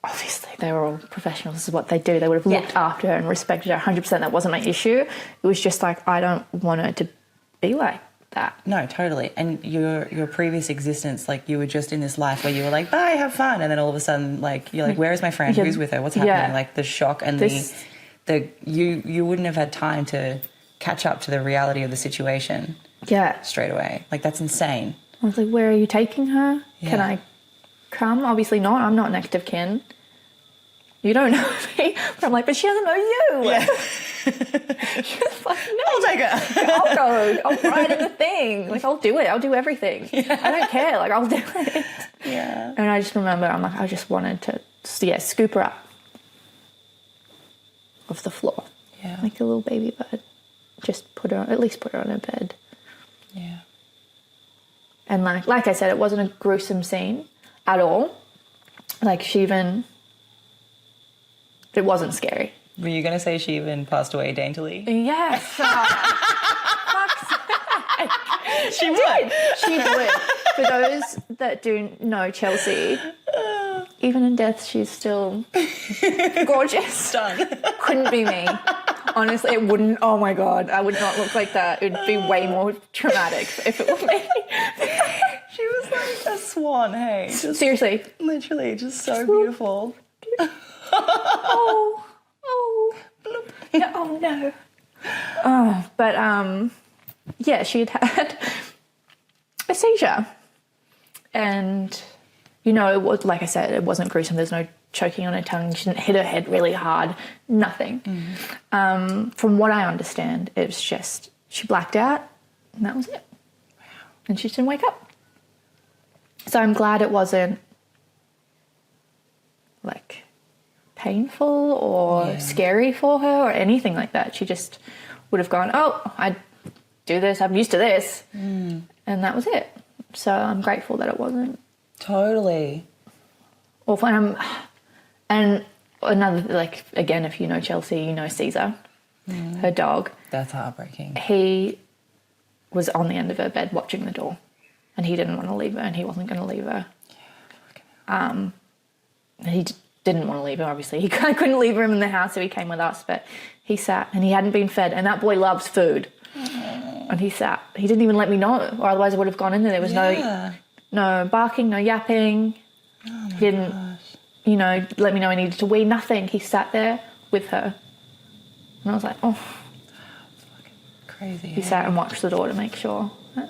obviously they were all professionals. This is what they do. They would have looked after her and respected her 100%. That wasn't my issue. It was just like, I don't want her to be like that. No, totally. And your previous existence, like you were just in this life where you were like, bye, have fun. And then all of a sudden, like, you're like, where is my friend? Who's with her? What's happening? Yeah. Like the shock and you wouldn't have had time to catch up to the reality of the situation straight away. Like, that's insane. I was like, where are you taking her? Yeah. Can I come? Obviously not. I'm not next of kin. You don't know me. But I'm like, but she doesn't know you. Yeah. She was like, no. I'll take her. I'll go. I'll ride in the thing. Like, I'll do it. I'll do everything. Yeah. I don't care. Like, I'll do it. Yeah. And I just remember, I'm like, I just wanted to, scoop her up off the floor. Yeah. Like a little baby bird. Just at least put her on her bed. Yeah. And like I said, it wasn't a gruesome scene at all. Like, it wasn't scary. Were you going to say she even passed away daintily? Yes. Fuck's sake. She would. She would. For those that do know Chelsea, even in death, she's still gorgeous. Stunning. Couldn't be me. Honestly, it wouldn't. Oh my God, I would not look like that. It would be way more traumatic if it were me. She was like a swan, hey? Just Seriously. literally, just so beautiful. Yeah, oh no. But yeah, she'd had a seizure. And, it was, like I said, it wasn't gruesome. There's no choking on her tongue. She didn't hit her head really hard. Nothing. From what I understand, it was just she blacked out and that was it. Wow. And she didn't wake up. So I'm glad it wasn't like painful or scary for her or anything like that. She just would have gone, oh, I do this, I'm used to this. And that was it. So I'm grateful that it wasn't. Totally. Awful. And another, like, again, if you know Chelsea, you know Cesar, her dog. That's heartbreaking. He was on the end of her bed watching the door and he didn't want to leave her and he wasn't going to leave her. He didn't want to leave her, obviously. He couldn't leave her in the house, so he came with us, but he sat and he hadn't been fed and that boy loves food. And he sat. He didn't even let me know, or otherwise I would have gone in there. There was no barking, no yapping. He didn't, let me know I needed to wee, nothing. He sat there with her. And I was like, oh. It's fucking crazy. He sat and watched the door to make sure that,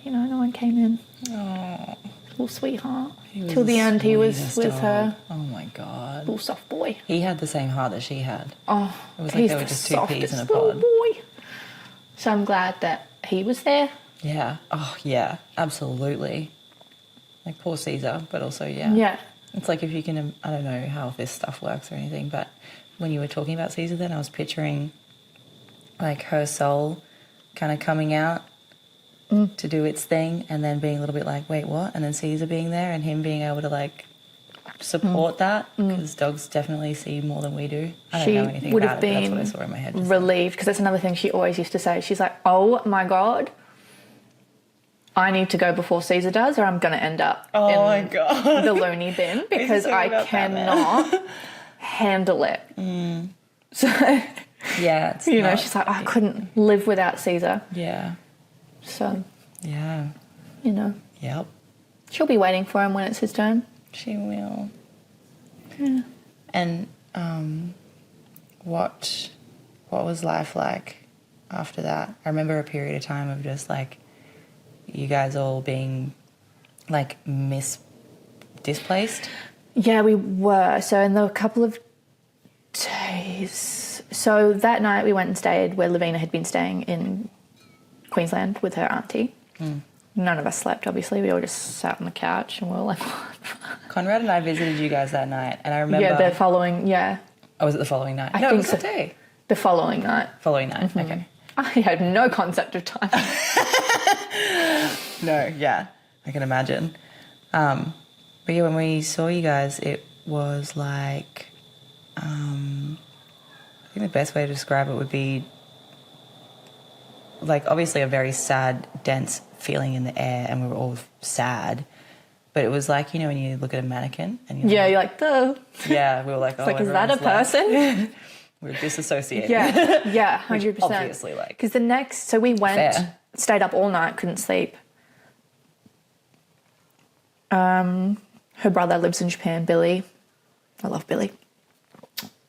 no one came in. Oh. Little sweetheart. Till the end, he was with her. Oh my God. Little soft boy. He had the same heart that she had. Oh, it was like they were just two peas in a pod. Boy. So I'm glad that he was there. Yeah. Oh, yeah. Absolutely. Like poor Cesar, but also, Yeah. It's like if you can, I don't know how this stuff works or anything, but when you were talking about Cesar then, I was picturing like her soul kind of coming out to do its thing and then being a little bit like, wait, what? And then Cesar being there and him being able to like support that because dogs definitely see more than we do. I don't know anything about it, but that's what I saw in my head. Relieved, because that's another thing she always used to say. She's like, oh my God, I need to go before Cesar does or I'm going to end up in the loony bin because I cannot handle it. So, yeah, it's she's like, I couldn't live without Cesar. Yeah. So, yeah. Yep. She'll be waiting for him when it's his turn. She will. Yeah. And what was life like after that? I remember a period of time of just like you guys all being like displaced. Yeah, we were. So in the couple of days, so that night we went and stayed where Lavina had been staying in Queensland with her auntie. None of us slept, obviously. We all just sat on the couch and we were like, what? Conrad and I visited you guys that night, and I remember... Yeah, the following, Oh, was it the following night? I think it was so. that day. The following night. Following night, okay. I had no concept of time. No, yeah, I can imagine. But yeah, when we saw you guys, it was like... I think the best way to describe it would be like obviously a very sad, dense feeling in the air, and we were all sad. But it was like, you know, when you look at a mannequin and Yeah, you're like, duh. yeah, we were like, oh, Like, is that a everyone's person? we're disassociated. Yeah, Which 100%. obviously, like, Because the next, so we went, fair. stayed up all night, couldn't sleep. Her brother lives in Japan, Billy. I love Billy.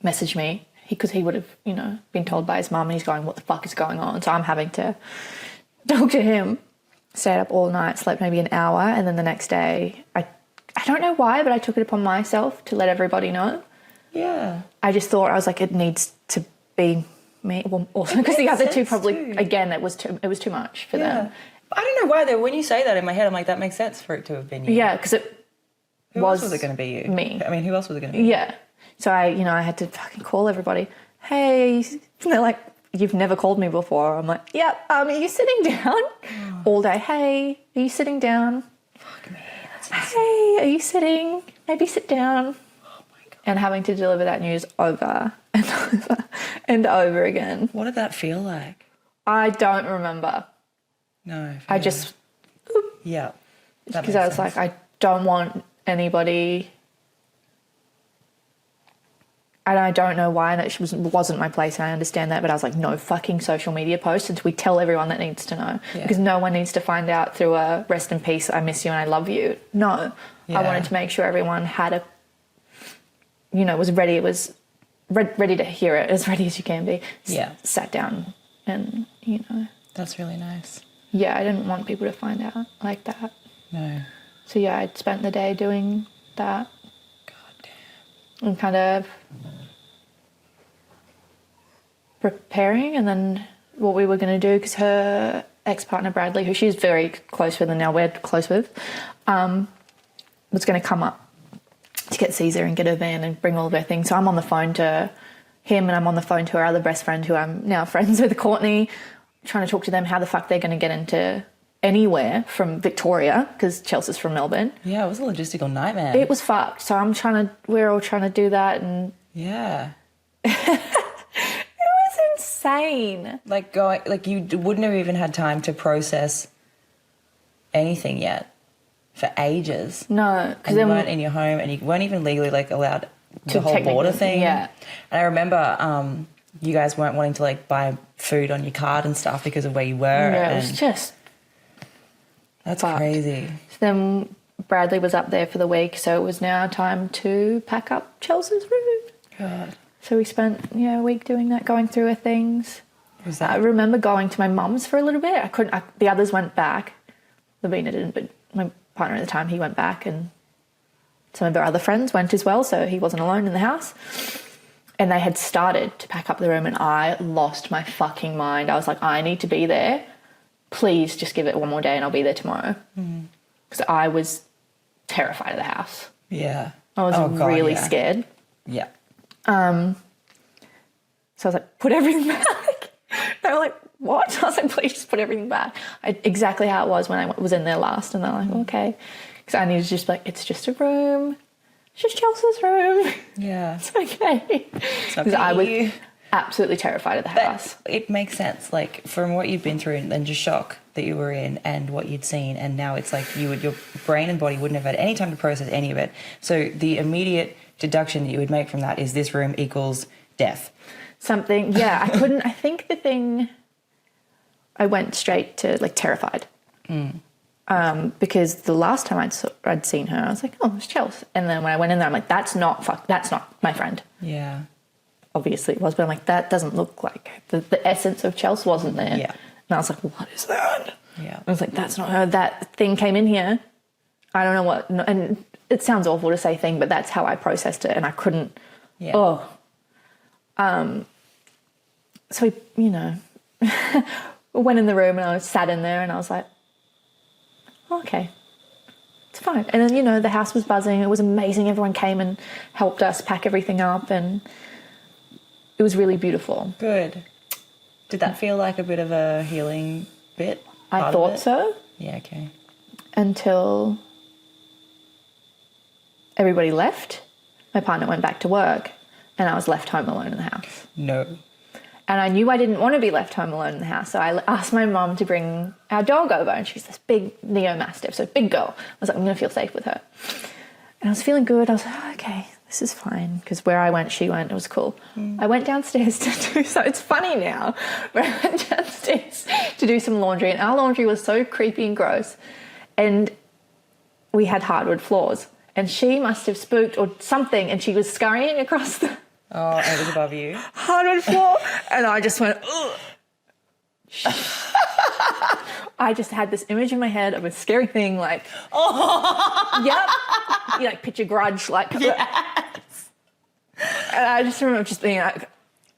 Messaged me because he would have, you know, been told by his mum, and he's going, what the fuck is going on? So I'm having to talk to him. Stayed up all night, slept maybe an hour, and then the next day, I don't know why, but I took it upon myself to let everybody know. Yeah. I just thought, I was like, it needs to be me. Well, also because the other two probably, too. again, it was too much for them. I don't know why though. When you say that in my head, I'm like, that makes sense for it to have been you. Yeah, because it Who else was it going to be you? Me. I mean, who else was it going to be? Yeah. So I had to fucking call everybody. Hey, and they're like, you've never called me before. I'm like, yep. Are you sitting down? All day. Hey, are you sitting down? Fuck me. That's Hey, are you sitting? Maybe sit down. Oh my God. And having to deliver that news over and over and over again. What did that feel like? I don't remember. No. I just, Yeah. because I was like, I don't want anybody. And I don't know why, and it wasn't my place, and I understand that, but I was like, no fucking social media posts until we tell everyone that needs to know. Yeah. Because no one needs to find out through a rest in peace, I miss you and I love you. No. Yeah. I wanted to make sure everyone had was ready. It was ready to hear it, as ready as you can be. Yeah. Sat down and, That's really nice. yeah, I didn't want people to find out like that. No. So yeah, I'd spent the day doing that. God damn. And kind of preparing, and then what we were going to do, because her ex-partner Bradley, who she's very close with and now we're close with, was going to come up to get Cesar and get her van and bring all of her things. So I'm on the phone to him, and I'm on the phone to her other best friend who I'm now friends with, Courtney, trying to talk to them how the fuck they're going to get into anywhere from Victoria, because Chels is from Melbourne. Yeah, it was a logistical nightmare. It was fucked. So we're all trying to do that, and Yeah. it was insane. Like you wouldn't have even had time to process anything yet for ages. No, And you weren't in your home, and you weren't even legally like allowed the whole border thing. Yeah. And I remember you guys weren't wanting to like buy food on your card and stuff because of where you were. Yeah, it and was just. that's fucked. crazy. So then Bradley was up there for the week, so it was now time to pack up Chelsea's room. God. So we spent a week doing that, going through her things. Was I that remember going to my mum's for a little bit. The others went back. Lavina didn't, but my partner at the time, he went back, and some of our other friends went as well, so he wasn't alone in the house. And they had started to pack up the room, and I lost my fucking mind. I was like, I need to be there. Please just give it one more day and I'll be there tomorrow. Because I was terrified of the house. Yeah. I was God, really yeah. scared. Yeah. So I was like, put everything back. They were like, what? I was like, please just put everything back. Exactly how it was when I was in there last. And they're like, okay. Because I needed to just be like, it's just a room. It's just Chelsea's room. Yeah. It's okay. Because I was absolutely terrified of the house. It makes sense, like from what you've been through and just shock that you were in and what you'd seen, and now it's like your brain and body wouldn't have had any time to process any of it. So the immediate deduction that you would make from that is this room equals death. Something, yeah. I think the thing, I went straight to like terrified. Because the last time I'd seen her, I was like, oh, it's Chels. And then when I went in there, I'm like, that's not my friend. Yeah. Obviously it was, but I'm like, that doesn't look like the essence of Chels wasn't there. Yeah. And I was like, what is that? Yeah. I was like, that's not her. That thing came in here. I don't know what, and it sounds awful to say thing, but that's how I processed it, and I couldn't. Yeah. So we, went in the room, and I sat in there, and I was like, oh, okay, it's fine. And then, the house was buzzing. It was amazing. Everyone came and helped us pack everything up, and it was really beautiful. Good. Did that feel like a bit of a healing bit? I thought so. Yeah, okay. Until everybody left. My partner went back to work, and I was left home alone in the house. No. And I knew I didn't want to be left home alone in the house. So I asked my mum to bring our dog over, and she's this big neo-mastiff, so big girl. I was like, I'm going to feel safe with her. And I was feeling good. I was like, oh, okay, this is fine. Because where I went, she went. It was cool. I went downstairs to do, so it's funny now, but I went downstairs to do some laundry, and our laundry was so creepy and gross. And we had hardwood floors, and she must have spooked or something, and she was scurrying across the Oh, it was above you. hardwood floor, and I just went, ugh. I just had this image in my head of a scary thing, like, oh, yep, you like picture Grudge, like, yes. And I just remember just being like,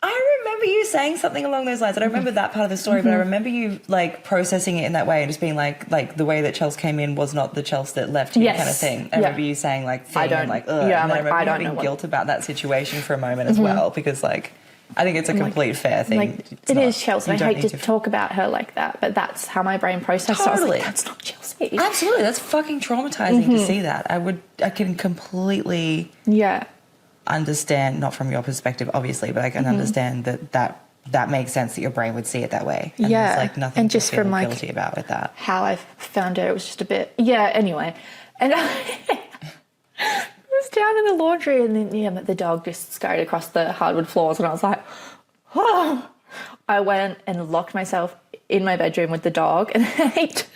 I remember you saying something along those lines. I don't remember that part of the story, but I remember you like processing it in that way and just being like the way that Chels came in was not the Chels that left you, Yes. kind of thing. I remember you saying like, I don't- and like, ugh. yeah, and then like, I remember I don't having know what- guilt about that situation for a moment as well, because like I think it's a complete fair thing. like It's it not- is Chelsea. you I don't hate need to talk about her like that, but that's how my brain processed. So I was Totally. like, that's not Chelsea. Absolutely, that's fucking traumatizing to see that. I can completely Yeah. understand, not from your perspective, obviously, but I can understand that makes sense that your brain would see it that way. And Yeah. there's like nothing And to just feel from, like, guilty about with that. How I found her, it was just a bit, yeah, anyway. And I was down in the laundry, and then the dog just scurried across the hardwood floors, and I was like, oh. I went and locked myself in my bedroom with the dog, and ate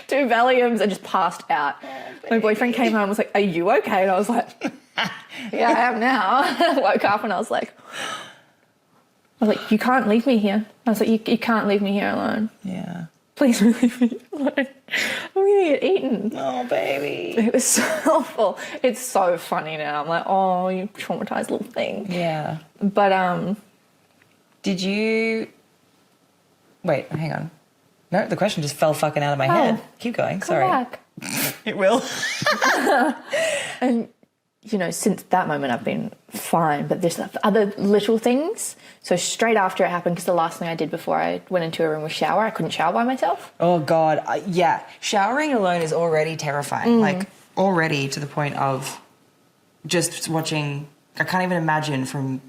2 Valiums and just passed out. My boyfriend came home and was like, are you okay? And I was like, yeah, I am now. I woke up and I was like, you can't leave me here. I was like, you can't leave me here alone. Yeah. Please don't leave me alone. I'm going to get eaten. Oh, baby. It was so awful. It's so funny now. I'm like, oh, you traumatized little thing. Yeah. But, Did you... Wait, hang on. No, the question just fell fucking out of my head. Keep going, come sorry. back. It will. And, since that moment I've been fine, but there's other little things. So straight after it happened, because the last thing I did before I went into a room was shower. I couldn't shower by myself. Oh, God. Yeah. Showering alone is already terrifying. Like, already to the point of just watching... I can't even imagine from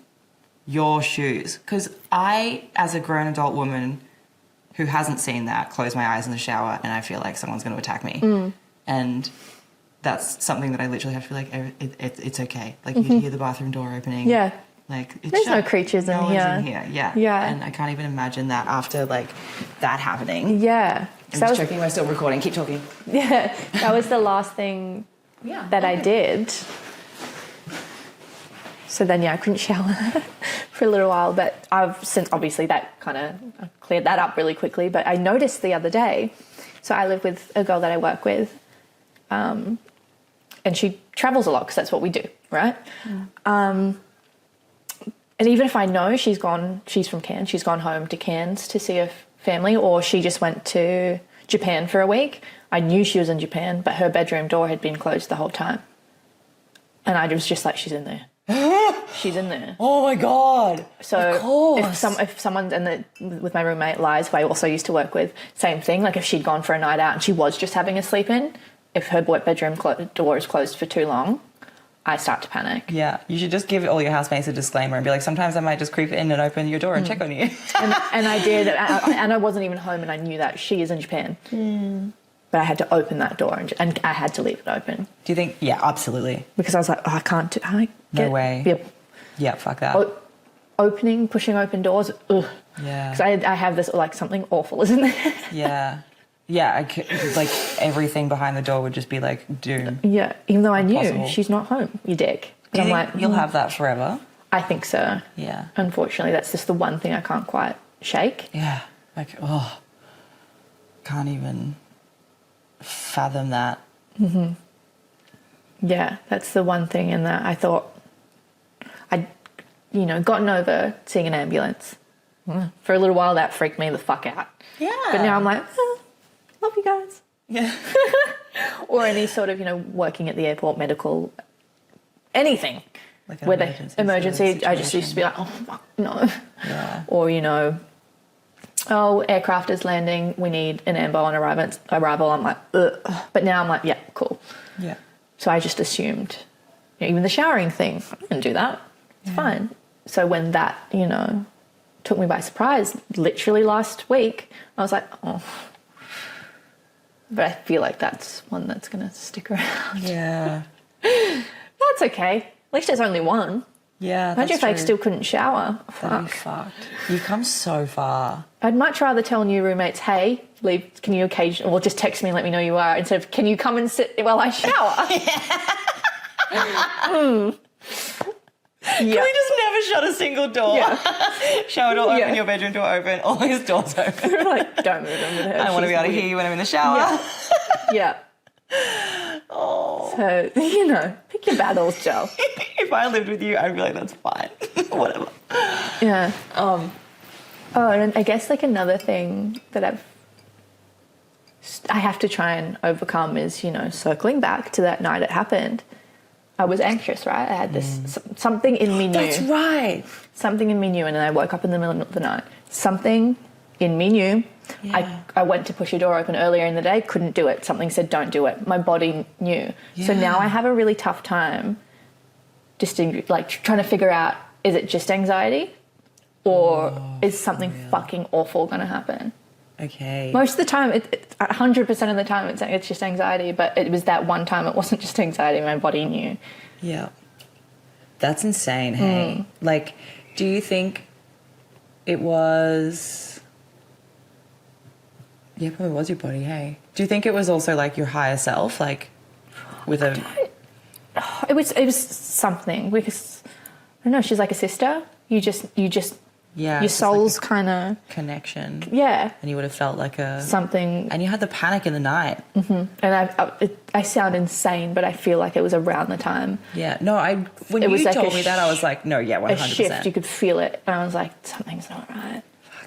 your shoes. Because I, as a grown adult woman who hasn't seen that, close my eyes in the shower and I feel like someone's going to attack me. And that's something that I literally have to be like, it's okay. Like, you can hear the bathroom door opening. Yeah. Like, it's There's shut. no creatures in No here. one's in here. Yeah. Yeah. And I can't even imagine that after, like, that happening. Yeah. I'm just checking we're still recording. Keep talking. Yeah, that was the last thing that I did. So then, I couldn't shower for a little while, but I've since, obviously, that kind of cleared that up really quickly. But I noticed the other day, so I live with a girl that I work with, and she travels a lot because that's what we do, right? And even if I know she's from Cairns, she's gone home to Cairns to see her family, or she just went to Japan for a week, I knew she was in Japan, but her bedroom door had been closed the whole time. And I was just like, she's in there. She's in there. Oh, my God. So of course. if someone's with my roommate Liz, who I also used to work with, same thing. Like if she'd gone for a night out and she was just having a sleep in, if her bedroom door is closed for too long, I start to panic. Yeah, you should just give all your housemates a disclaimer and be like, sometimes I might just creep in and open your door and check on you. And I did, and I wasn't even home, and I knew that she is in Japan. But I had to open that door, and I had to leave it open. Do you think? Yeah, absolutely. Because I was like, oh, I can't do No way. Yep. Yeah, fuck that. Pushing open doors, ugh. Yeah. Because I have this, like, something awful is in there. Yeah. Yeah, like everything behind the door would just be like doom. Yeah, even though I knew Impossible. she's not home, you dick. Do you I'm think like, you'll have that forever? I think so. Yeah. Unfortunately, that's just the one thing I can't quite shake. Yeah. Like, oh, can't even fathom that. Yeah, that's the one thing in that I thought I'd, gotten over seeing an ambulance. For a little while, that freaked me the fuck out. Yeah. But now I'm like, love you guys. Yeah. Or any sort of, working at the airport, medical, anything. Like Where emergency they emergency, sort of I just used to be like, oh fuck, no. Yeah. Or aircraft is landing, we need an ambo on arrival. I'm like, ugh. But now I'm like, yeah, cool. Yeah. So I just assumed, even the showering thing, I didn't do that. It's fine. So when that, took me by surprise. Literally last week, I was like, oh. But I feel like that's one that's going to stick around. Yeah. That's okay. At least there's only one. Yeah, Imagine if I still couldn't shower. That'd be fucked. You've come so far. I'd much rather tell new roommates, hey, leave, can you occasionally, or just text me and let me know you are, instead of, can you come and sit while I shower? Can we just never shut a single door? Yeah. Shower door open, your bedroom door open, always doors open. We're like, don't move her. I want to be able to hear you when I'm in the shower. Yeah. Oh. So, pick your battles, Chel. If I lived with you, I'd be like, that's fine. Whatever. Yeah. And I guess like another thing that I have to try and overcome is, circling back to that night it happened. I was anxious, right? I had this something in me knew. That's right. Something in me knew, and then I woke up in the middle of the night. Something in me knew. Yeah. I went to push your door open earlier in the day, couldn't do it. Something said, don't do it. My body knew. Yeah. So now I have a really tough time just trying to figure out, is it just anxiety or is something fucking awful going to happen? Okay. Most of the time, 100% of the time, it's just anxiety, but it was that one time it wasn't just anxiety, my body knew. Yeah. That's insane, hey? Like, do you think it was... Yeah, probably was your body, hey? Do you think it was also, like, your higher self, like, with a... It was something, because, I don't know, she's like a sister. You just... Yeah. Your soul's like kind of... connection. Yeah. And you would have felt like a... Something... And you had the panic in the night. Mm-hmm. And I sound insane, but I feel like it was around the time. Yeah. No, when you told me that, I was like, no, yeah, 100%. A shift, you could feel it. And I was like, something's not right.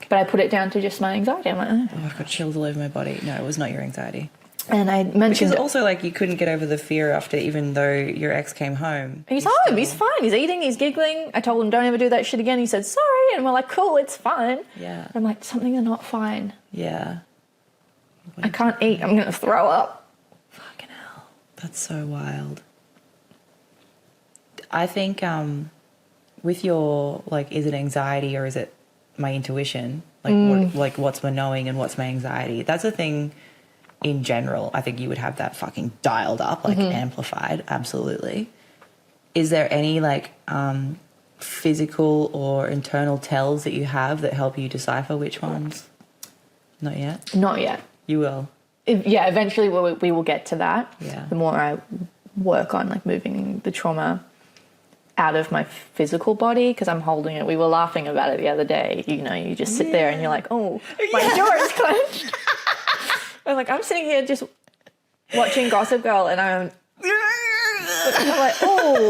But I put it down to just my anxiety. I'm like, oh, I've got chills all over my body. No, it was not your anxiety. And I mentioned because also, like, you couldn't get over the fear after, even though your ex came home. He's home. He's fine. He's eating. He's giggling. I told him, don't ever do that shit again. He said, sorry. And we're like, cool, it's fine. Yeah. And I'm like, something's not fine. Yeah. I can't eat. I'm going to throw up. Fucking hell. That's so wild. I think with your, like, is it anxiety or is it my intuition? Like, what's my knowing and what's my anxiety? That's a thing... In general, I think you would have that fucking dialed up, like amplified, absolutely. Is there any like physical or internal tells that you have that help you decipher which ones? Not yet? Not yet. You will? Eventually we will get to that. Yeah. The more I work on like moving the trauma out of my physical body, because I'm holding it. We were laughing about it the other day. You just sit there and you're like, oh, my jaw is clenched. I'm like, I'm sitting here just watching Gossip Girl and I'm like, oh,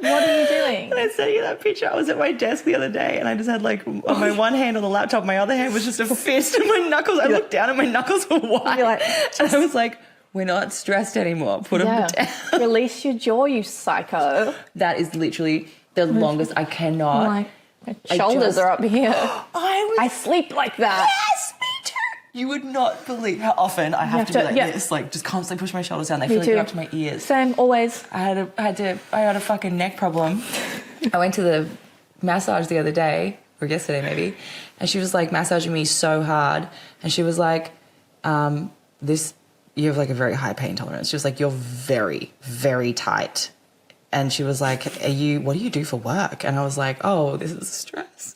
what are you doing? And I sent you that picture. I was at my desk the other day and I just had like on my one hand on the laptop, my other hand was just a fist and my knuckles. I looked down and my knuckles were white. You're like, and I was like, we're not stressed anymore. Put them down. Release your jaw, you psycho. That is literally the longest. I cannot. My shoulders are up here. I sleep like that. Yes, me too. You would not believe how often I have to be like this, like just constantly push my shoulders down. They feel like they're up to my ears. Same, always. I had a fucking neck problem. I went to the massage the other day, or yesterday maybe, and she was like massaging me so hard, and she was like, you have like a very high pain tolerance. She was like, you're very, very tight. And she was like, what do you do for work? And I was like, oh, this is stress.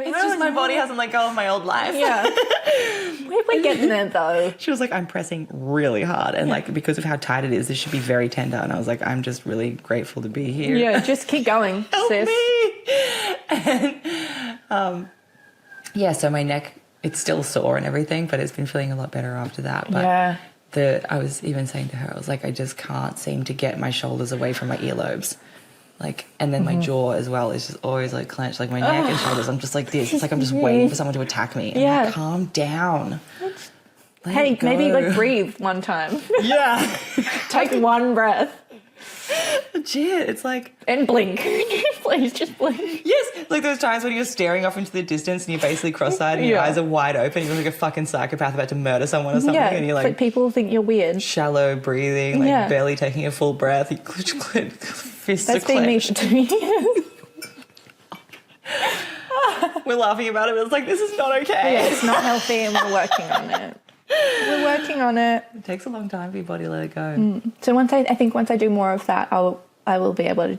It's just my body hasn't let go of my old life. Yeah. We're getting there though. She was like, I'm pressing really hard. And like, because of how tight it is, this should be very tender. And I was like, I'm just really grateful to be here. Yeah, just keep going, Help sis. me. And, so my neck, it's still sore and everything, but it's been feeling a lot better after that. But I was even saying to her, I was like, I just can't seem to get my shoulders away from my earlobes. Like, and then my jaw as well is just always like clenched, like my neck and shoulders. I'm just like this. It's like I'm just waiting for someone to attack me. And I'm like, calm down. Hey, maybe like breathe one time. Yeah. Take one breath. Legit. It's like... And blink. Please, just blink. Yes. Like those times when you're staring off into the distance and you're basically cross-eyed and your eyes are wide open. You're like a fucking psychopath about to murder someone or something. Yeah, and you're like people think you're weird. Shallow breathing, like barely taking a full breath. You fists That's are been me clenched. for 2 years. we're laughing about it, but it's like, this is not okay. Yeah, it's not healthy and we're working on it. We're working on it. It takes a long time for your body to let it go. So once I do more of that, I will be able to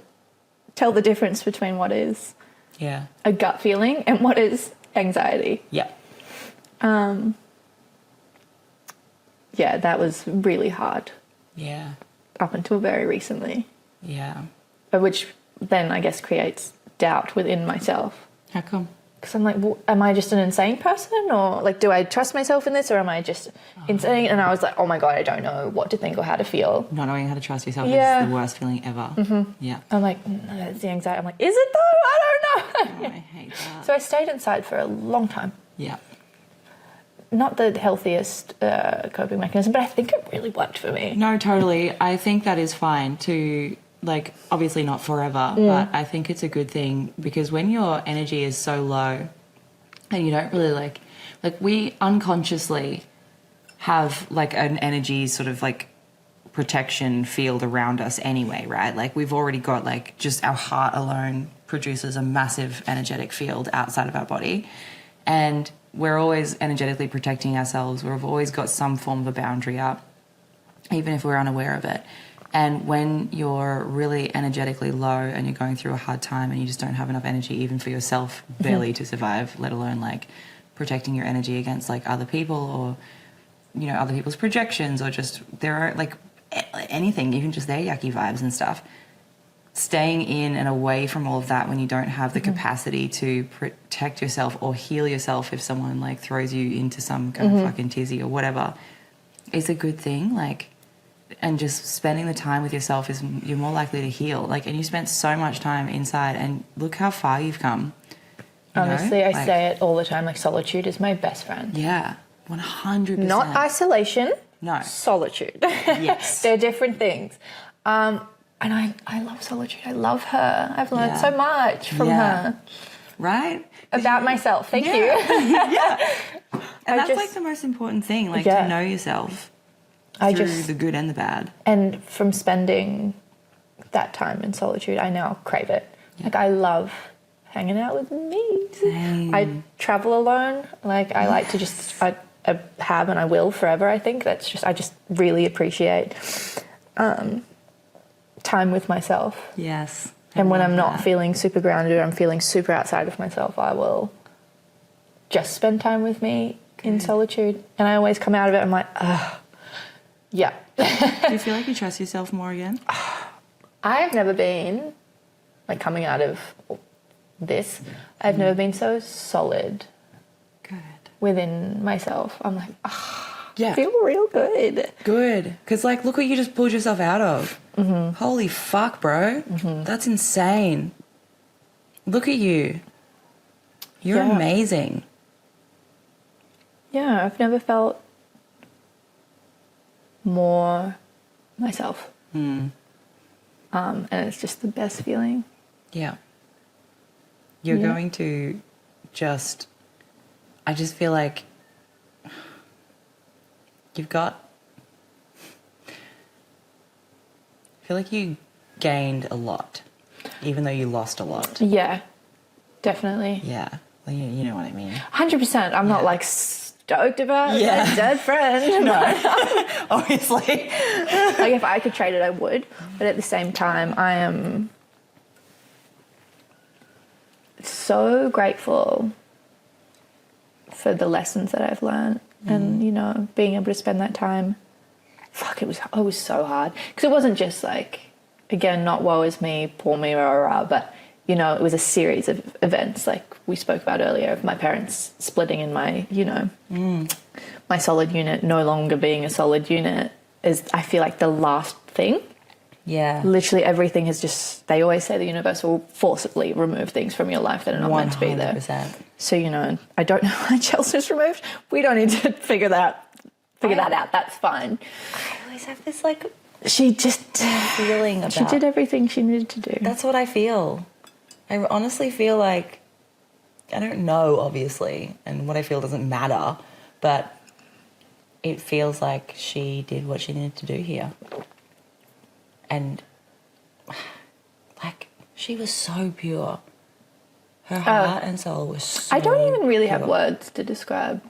tell the difference between what is Yeah. a gut feeling and what is anxiety. Yeah. Yeah, that was really hard Yeah. up until very recently, Yeah. which then I guess creates doubt within myself. How come? Because I'm like, well, am I just an insane person? Or like, do I trust myself in this or am I just insane? And I was like, oh my God, I don't know what to think or how to feel. Not knowing how to trust yourself Yeah. is the worst feeling ever. Yeah. I'm like, no, it's the anxiety. I'm like, is it though? I don't know. Oh, I hate that. So I stayed inside for a long time. Yeah. Not the healthiest coping mechanism, but I think it really worked for me. No, totally. I think that is fine to, like, obviously not forever, but I think it's a good thing because when your energy is so low and you don't really like we unconsciously have like an energy sort of like protection field around us anyway, right? Like we've already got like just our heart alone produces a massive energetic field outside of our body. And we're always energetically protecting ourselves. We've always got some form of a boundary up, even if we're unaware of it. And when you're really energetically low and you're going through a hard time and you just don't have enough energy even for yourself barely to survive, let alone like protecting your energy against like other people or, you know, other people's projections or just there are like anything, even just their yucky vibes and stuff. Staying in and away from all of that when you don't have the capacity to protect yourself or heal yourself if someone like throws you into some kind of fucking tizzy or whatever is a good thing. Like, and just spending the time with yourself is you're more likely to heal. Like, and you spent so much time inside and look how far you've come. You Honestly, know? I Like, say it all the time, like solitude is my best friend. Yeah, 100%. Not isolation. No. Solitude. Yes. They're different things. And I love solitude. I love her. I've learned Yeah. so much from Yeah. her. Right? About myself. Thank you. Yeah. And that's just- like the most important thing, like Yeah. to know yourself I through just the good and the bad. and from spending that time in solitude, I now crave it. Like I love hanging out with me. Same. I travel alone. Like I like to just I have and I will forever. I think that's just I just really appreciate time with myself. Yes. And when I'm not that. feeling super grounded or I'm feeling super outside of myself, I will just spend time with me in solitude. And I always come out of it, I'm like, ugh. Yeah. Do you feel like you trust yourself more again? I've never been, like coming out of this, I've never been so solid Good. within myself. I'm like, Yeah. I feel real good. Good. Because, like, look what you just pulled yourself out of. Holy fuck, bro. That's insane. Look at you. You're Yeah. amazing. Yeah, I've never felt more myself. And it's just the best feeling. Yeah. You're Yeah. going to just... I just feel like you've got... I feel like you gained a lot, even though you lost a lot. Yeah, definitely. Yeah. Well, you know what I mean. 100%. I'm not like stoked about Yeah. my dead friend. No. Obviously. Like if I could trade it, I would. But at the same time, I am so grateful for the lessons that I've learned and, you know, being able to spend that time. Fuck, it was so hard. Because it wasn't just like, again, not woe is me, poor me, rah, rah, rah, but, you know, it was a series of events like we spoke about earlier of my parents splitting and my, you know, my solid unit no longer being a solid unit is, I feel like, the last thing. Yeah. Literally everything is just, they always say the universe will forcibly remove things from your life that are not meant to be there. 100%. So, you know, I don't know why Chels was removed. We don't need to figure that out. That's fine. I always have this like She just feeling about. she did everything she needed to do. That's what I feel. I honestly feel like I don't know, obviously, and what I feel doesn't matter, but it feels like she did what she needed to do here. And like she was so pure. Her heart and soul was so I don't even really have pure. words to describe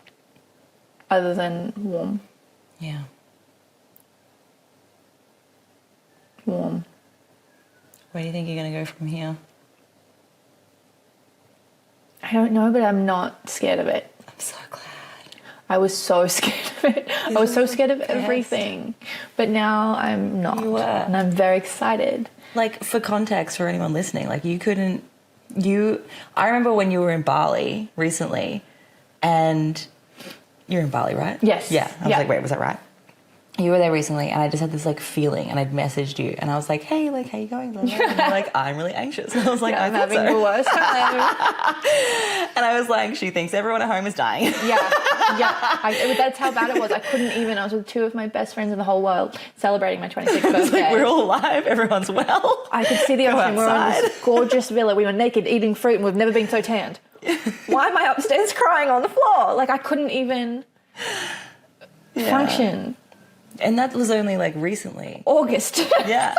other than warm. Yeah. Warm. Where do you think you're going to go from here? I don't know, but I'm not scared of it. I'm so glad. I was so scared of it. I was so scared of everything. But now I'm not. You were. And I'm very excited. Like, for context, for anyone listening, like, I remember when you were in Bali recently, and you're in Bali, right? Yes. Yeah. I was Yeah. like, wait, was that right? You were there recently, and I just had this, like, feeling, and I'd messaged you, and I was like, hey, like, how you going? And you're like, I'm really anxious. And I was like, Yeah, I I'm thought having so. the worst time. And I was like, she thinks everyone at home is dying. Yeah. That's how bad it was. I couldn't even. I was with two of my best friends in the whole world celebrating my 26th birthday. It's like, we're all alive, everyone's well. I could see the Go ocean. We were in outside. this gorgeous villa. We were naked eating fruit, and we've never been so tanned. Why am I upstairs crying on the floor? Like, I couldn't even function. And that was only, like, recently. August. Yeah.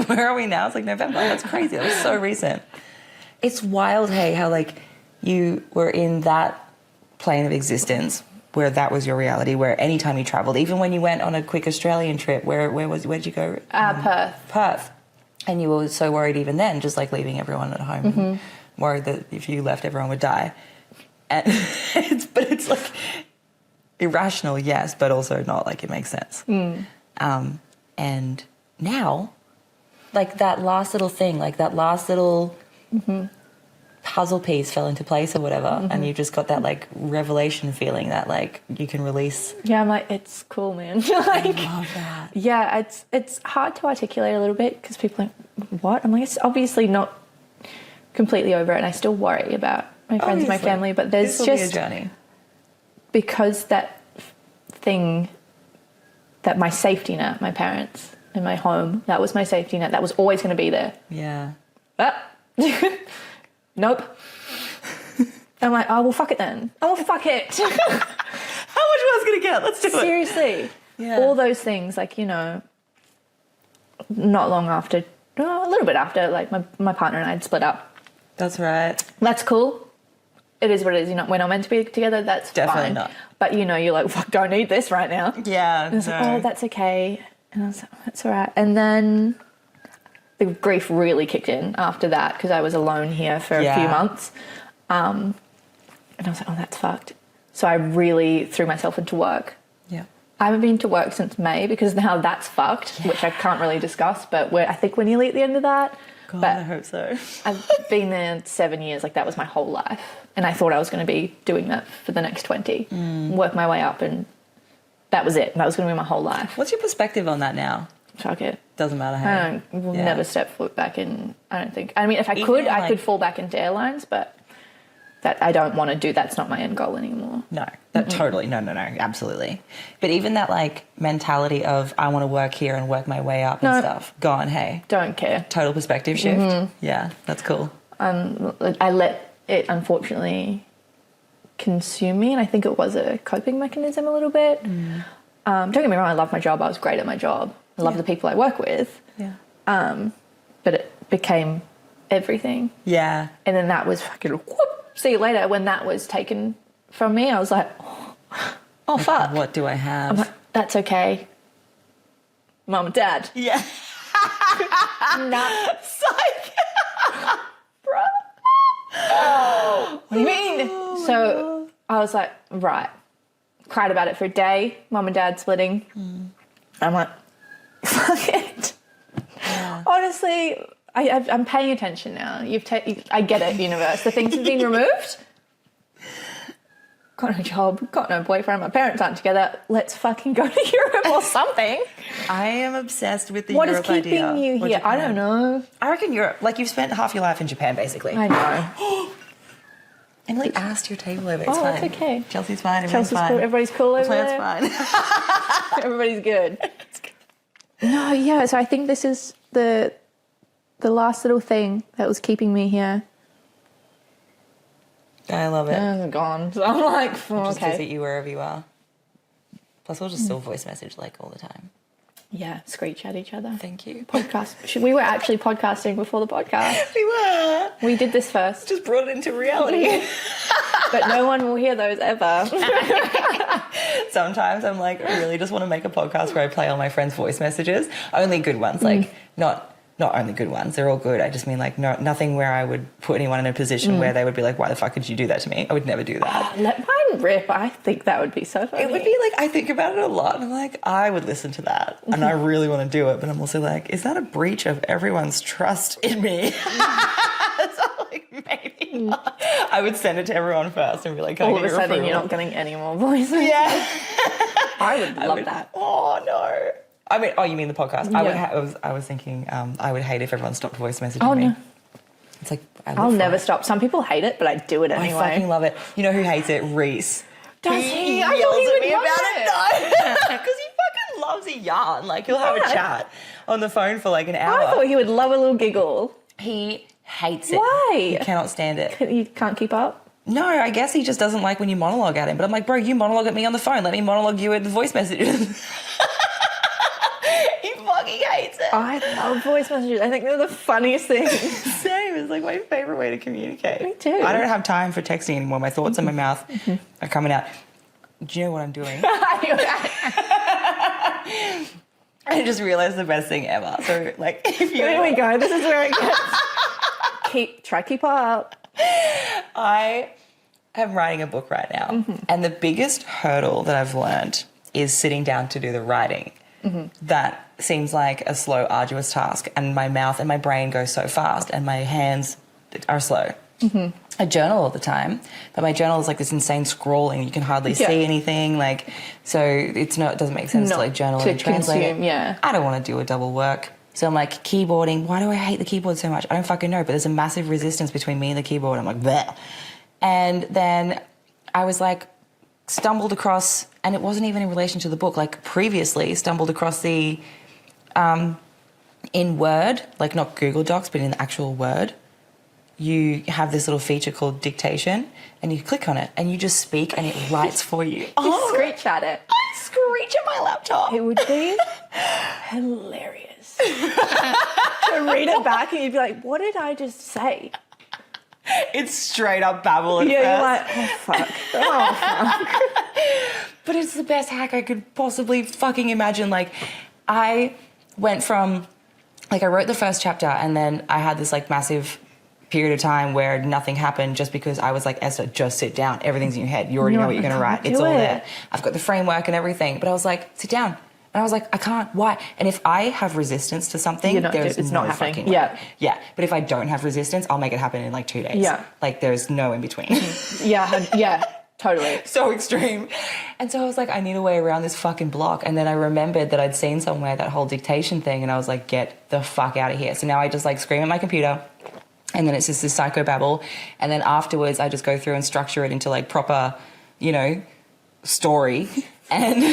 Where are we now? It's like November. That's crazy. That was so recent. It's wild, hey, how, like, you were in that plane of existence where that was your reality, where anytime you travelled, even when you went on a quick Australian trip, where'd you go? Perth. Perth. And you were so worried even then, just like leaving everyone at home, and worried that if you left, everyone would die. And it's like irrational, yes, but also not, like, it makes sense. And now, like, that last little thing, like that last little puzzle piece fell into place or whatever, and you just got that, like, revelation feeling that, like, you can release. Yeah, I'm like, it's cool, man. Like, I love that. yeah, it's hard to articulate a little bit because people are like, what? I'm like, it's obviously not completely over it, and I still worry about my friends and my Obviously. family, but there's This will be a just journey. because that thing, that my safety net, my parents and my home, that was my safety net. That was always going to be there. Yeah. Nope. I'm like, oh, well, fuck it then. Oh, well, fuck it. How much was gonna get? Let's do it. Seriously. Yeah. All those things, like, you know, not long after, a little bit after, like, my partner and I had split up. That's right. That's cool. It is what it is. You know, we're not meant to be together. That's Definitely fine. not. But, you know, you're like, fuck, don't need this right now. Yeah. And I was like, oh, that's okay. And I was like, oh, that's all right. And then the grief really kicked in after that because I was alone here for a few months. And I was like, oh, that's fucked. So I really threw myself into work. Yeah. I haven't been to work since May because now that's fucked, which I can't really discuss, but I think we're nearly at the end of that. God, but I hope so. I've been there 7 years, like that was my whole life. And I thought I was going to be doing that for the next 20, work my way up, and that was it. That was going to be my whole life. What's your perspective on that now? Fuck it. Doesn't matter I how. will Yeah. never step foot back in, I don't think. I mean, if I Even could, I like- could fall back into airlines, but that I don't want to do. That's not my end goal anymore. No, that totally, no, absolutely. But even that, like, mentality of I want to work here and work my way up and No. stuff. Gone, hey. Don't care. Total perspective shift. Yeah, that's cool. I let it, unfortunately, consume me, and I think it was a coping mechanism a little bit. Don't get me wrong, I love my job. I was great at my job. I love the people I work with. Yeah. But it became everything. Yeah. And then that was fucking whoop. See you later. When that was taken from me, I was like, oh fuck. What do I have? I'm like, that's okay. Mum and Dad. Yeah. Nah. Psych. What do you mean? So I was like, right. Cried about it for a day. Mum and Dad splitting. I'm like, fuck it. Yeah. Honestly, I'm paying attention now. I get it, universe. The things have been removed. Got no job, got no boyfriend, my parents aren't together. Let's fucking go to Europe or something. I am obsessed with the What is Europe keeping idea. you Or here? I Japan. don't know. I reckon Europe. Like, you've spent half your life in Japan, basically. I know. Emily asked your table over. It's Oh, fine. it's okay. Chelsea's fine. Chelsea's Everyone's fine. cool. Everybody's cool over Plant's there. fine. Everybody's good. No, yeah. So I think this is the last little thing that was keeping me here. I love it. It's gone. So I'm like, Just okay. visit you wherever you are. Plus, we'll just still voice message, like, all the time. Yeah, screech at each other. Thank you. Podcast. We were actually podcasting before the podcast. We were. We did this first. Just brought it into reality. But no one will hear those ever. Sometimes I'm like, I really just want to make a podcast where I play all my friends' voice messages. Only good ones, like not only good ones. They're all good. I just mean like nothing where I would put anyone in a position where they would be like, why the fuck could you do that to me? I would never do that. Let mine rip. I think that would be so funny. It would be like, I think about it a lot and I'm like, I would listen to that and I really want to do it. But I'm also like, is that a breach of everyone's trust in me? So like, maybe not. I would send it to everyone first and be like, all of a sudden you're not getting any more voices. Yeah. I would love that. Oh, no. I mean, you mean the podcast? Yeah. I was thinking I would hate if everyone stopped voice messaging me. No. It's like, I'll never stop. Some people hate it, but I do it anyway. I fucking love it. You know who hates it? Reese. Does he? Yells I thought he at would me love about it. No, because he fucking loves a yarn. Like, he'll have a chat on the phone for like an hour. I thought he would love a little giggle. He hates it. Why? He cannot stand it. You can't keep up? No, I guess he just doesn't like when you monologue at him. But I'm like, bro, you monologue at me on the phone. Let me monologue you with the voice messages. He fucking hates it. I love voice messages. I think they're the funniest things. Same. It's like my favorite way to communicate. Me too. I don't have time for texting anymore. My thoughts in my mouth are coming out. Do you know what I'm doing? I just realized the best thing ever. So, like, if you... There we go. This is where it gets... keep up. I am writing a book right now. And the biggest hurdle that I've learned is sitting down to do the writing. That seems like a slow, arduous task. And my mouth and my brain go so fast and my hands are slow. I journal all the time, but my journal is like this insane scrolling. You can hardly see anything. Like, so it doesn't make sense to like journal and translate it. Yeah. I don't want to do a double work. So I'm like, keyboarding. Why do I hate the keyboard so much? I don't fucking know, but there's a massive resistance between me and the keyboard. I'm like, bleh. And then I was like, stumbled across, and it wasn't even in relation to the book, like previously stumbled across the, in Word, like not Google Docs, but in the actual Word, you have this little feature called dictation, and you click on it, and you just speak, and it writes for you. You screech at it. I screech at my laptop. It would be hilarious to read it back, and you'd be like, what did I just say? It's straight up babble at Yeah, first. you're like, oh, fuck. Oh, fuck. But it's the best hack I could possibly fucking imagine. Like, I went from, like, I wrote the first chapter and then I had this, like, massive period of time where nothing happened just because I was like, Esther, just sit down. Everything's in your head. You already know what you're going to write. It's all there. I've got the framework and everything. But I was like, sit down. And I was like, I can't. Why? And if I have resistance to something, it's not happening. Fucking way. Yeah. But if I don't have resistance, I'll make it happen in like 2 days. Yeah. Like there's no in between. Yeah, totally. So extreme. And so I was like, I need a way around this fucking block. And then I remembered that I'd seen somewhere that whole dictation thing, and I was like, get the fuck out of here. So now I just like scream at my computer, and then it's just this psychobabble. And then afterwards I just go through and structure it into like proper, you know, story. And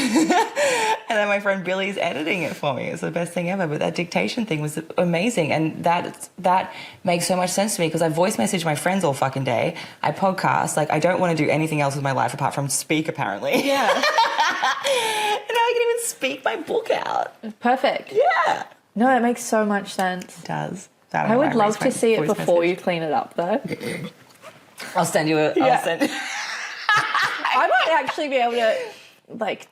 and then my friend Billy's editing it for me. It's the best thing ever. But that dictation thing was amazing. And that makes so much sense to me because I voice message my friends all fucking day. I podcast. Like, I don't want to do anything else with my life apart from speak, apparently. Yeah. And now I can even speak my book out. Perfect. Yeah. No, it makes so much sense. It does. I would love to see it before you clean it up, though. I'll send you a... Yeah. I'll send... I might actually be able to, like,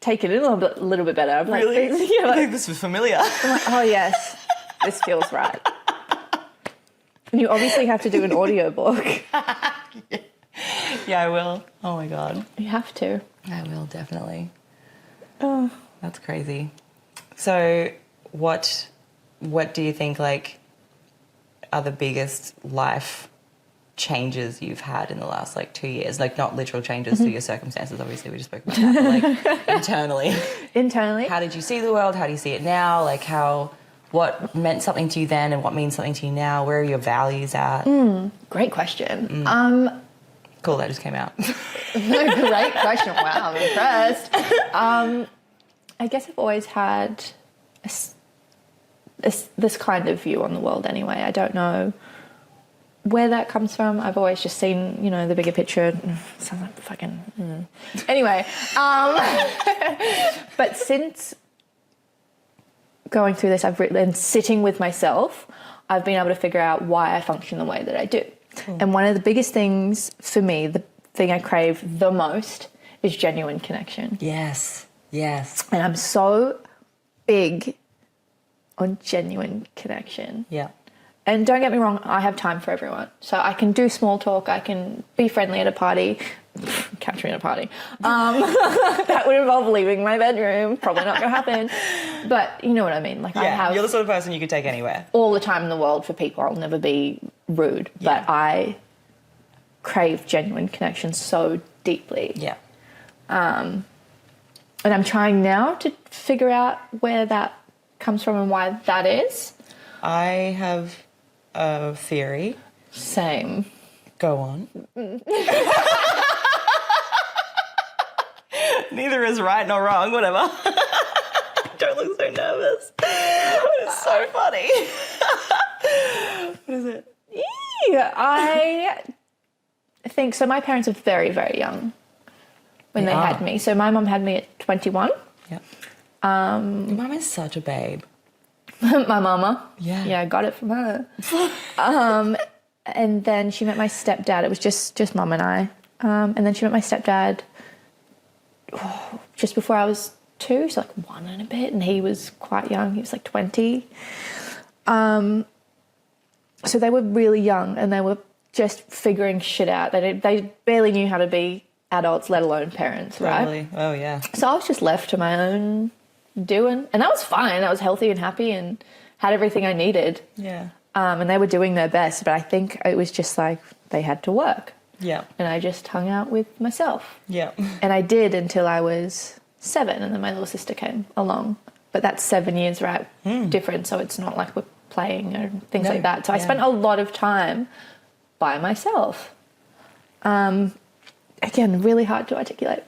take it in a little bit better. I'm like, Really? yeah, I think this was familiar. I'm like, oh, yes, this feels right. And you obviously have to do an audiobook. Yeah, I will. Oh, my God. You have to. I will, definitely. Oh. That's crazy. So what do you think, like, are the biggest life changes you've had in the last, like, 2 years? Like, not literal changes to your circumstances, obviously, we just spoke about that, but, like, internally. Internally? How did you see the world? How do you see it now? Like, what meant something to you then and what means something to you now? Where are your values at? Great question. Cool, that just came out. Great question. Wow, I'm impressed. I guess I've always had this kind of view on the world anyway. I don't know where that comes from. I've always just seen, you know, the bigger picture. Sounds like fucking... Anyway, but since going through this, and sitting with myself, I've been able to figure out why I function the way that I do. And one of the biggest things for me, the thing I crave the most, is genuine connection. Yes. Yes. And I'm so big on genuine connection. Yeah. And don't get me wrong, I have time for everyone. So I can do small talk, I can be friendly at a party. Catch me at a party. That would involve leaving my bedroom. Probably not going to happen. But you know what I mean. Like, I have you're the sort of person you could take anywhere. all the time in the world for people. I'll never be rude. Yeah. But I crave genuine connection so deeply. Yeah. And I'm trying now to figure out where that comes from and why that is. I have a theory. Same. Go on. Neither is right nor wrong, whatever. Don't look so nervous. It's so funny. What is it? Yeah, I think so. My parents are very, very young when they had me. So my mum had me at 21. Yeah. Your mum is such a babe. My mama. Yeah. Yeah, I got it from her. And then she met my stepdad. It was just mum and I. And then she met my stepdad just before I was 2, so like 1 and a bit, and he was quite young. He was like 20. So they were really young, and they were just figuring shit out. They barely knew how to be adults, let alone parents, right? Really? Oh, yeah. So I was just left to my own doing, and that was fine. I was healthy and happy and had everything I needed. Yeah. And they were doing their best, but I think it was just like they had to work. Yeah. And I just hung out with myself. Yeah. And I did until I was 7, and then my little sister came along. But that's 7 years, right? Different, so it's not like we're playing or things like that. So I spent a lot of time by myself. Again, really hard to articulate.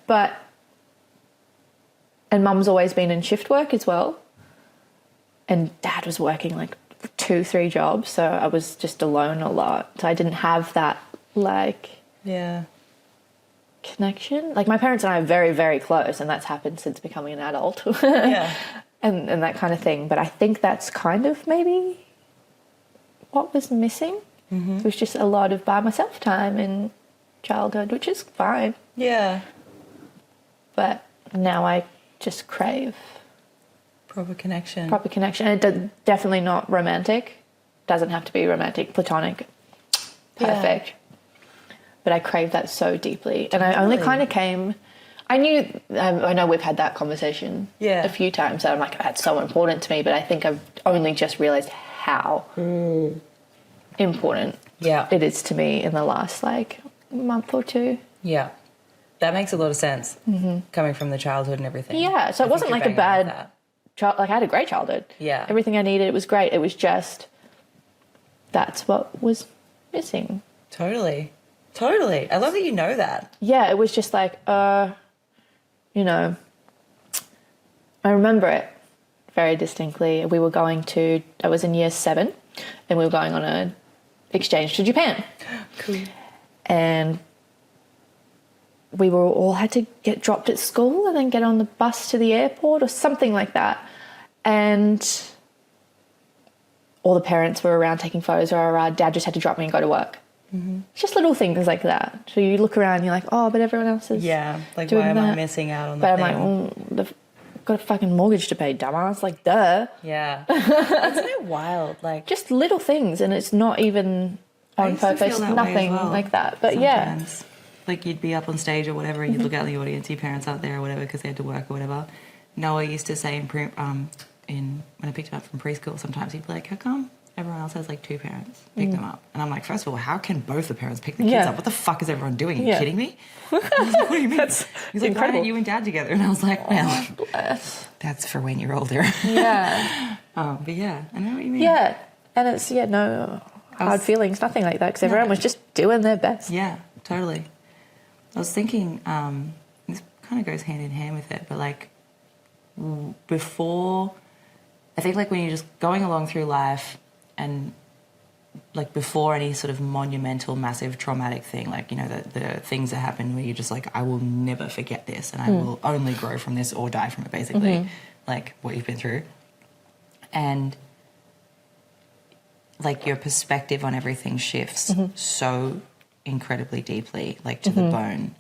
And mum's always been in shift work as well. And dad was working like 2-3 jobs, so I was just alone a lot. So I didn't have that connection. Like, my parents and I are very, very close, and that's happened since becoming an adult. Yeah. and that kind of thing. But I think that's kind of maybe what was missing. It was just a lot of by myself time in childhood, which is fine. Yeah. But now I just crave Proper connection. And definitely not romantic. Doesn't have to be romantic, platonic. Perfect. But I crave that so deeply. And I only kind of came... I know we've had that conversation a few times. That I'm like, that's so important to me. But I think I've only just realised how important it is to me in the last, month or 2. Yeah. That makes a lot of sense, coming from the childhood and everything. Yeah, so it wasn't like a bad... I had a great childhood. Yeah. Everything I needed, it was great. It was just... That's what was missing. Totally. I love that you know that. Yeah, it was just I remember it very distinctly. I was in year 7, and we were going on an exchange to Japan. Cool. And we all had to get dropped at school and then get on the bus to the airport or something like that. And all the parents were around taking photos, or our dad just had to drop me and go to work. It's just little things like that. So you look around and you're like, oh, but everyone else is doing why am I missing out on but the I'm thing? like, they've got a fucking mortgage to pay, dumbass. Like, duh. Yeah. Isn't it wild? Just little things, and it's not even on used to purpose, feel that way nothing as well, like that. But sometimes. Like, you'd be up on stage or whatever, and you'd look out in the audience, your parents out there or whatever, because they had to work or whatever. Noah used to say when I picked him up from preschool, sometimes he'd be like, how come everyone else has 2 parents pick them up? And I'm like, first of all, how can both the parents pick the kids up? What the fuck is everyone doing? Are you kidding me? I was like, what do you mean? He's like, why aren't you and dad together? And I was like, well, that's for when you're older. Yeah. But yeah, I know what you mean. Yeah. And it's, no hard feelings, nothing like that, because everyone was just doing their best. Yeah, totally. I was thinking, this kind of goes hand in hand with it, but before, I think when you're just going along through life and before any sort of monumental, massive, traumatic thing, the things that happen where you're just I will never forget this and I will only grow from this or die from it, basically, what you've been through. And like your perspective on everything shifts so incredibly deeply, like to the bone.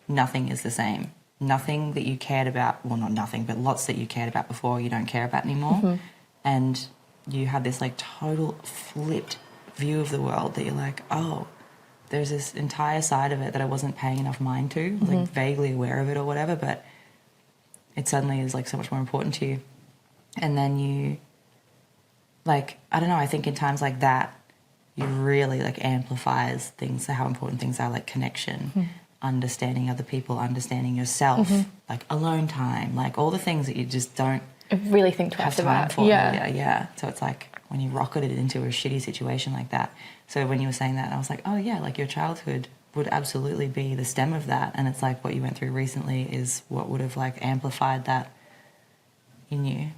Nothing is the same. Nothing that you cared about, well, not nothing, but lots that you cared about before you don't care about anymore. And you have this like total flipped view of the world that you're like, oh, there's this entire side of it that I wasn't paying enough mind to, like vaguely aware of it or whatever, but it suddenly is like so much more important to you. And then you, like, I don't know, I think in times like that, you really like amplifies things, how important things are, like connection, understanding other people, understanding yourself, like alone time, like all the things that you just don't really think have twice time about. for. Yeah. So it's like when you rocketed it into a shitty situation like that. So when you were saying that, I was like, oh yeah, like your childhood would absolutely be the stem of that. And it's like what you went through recently is what would have like amplified that in you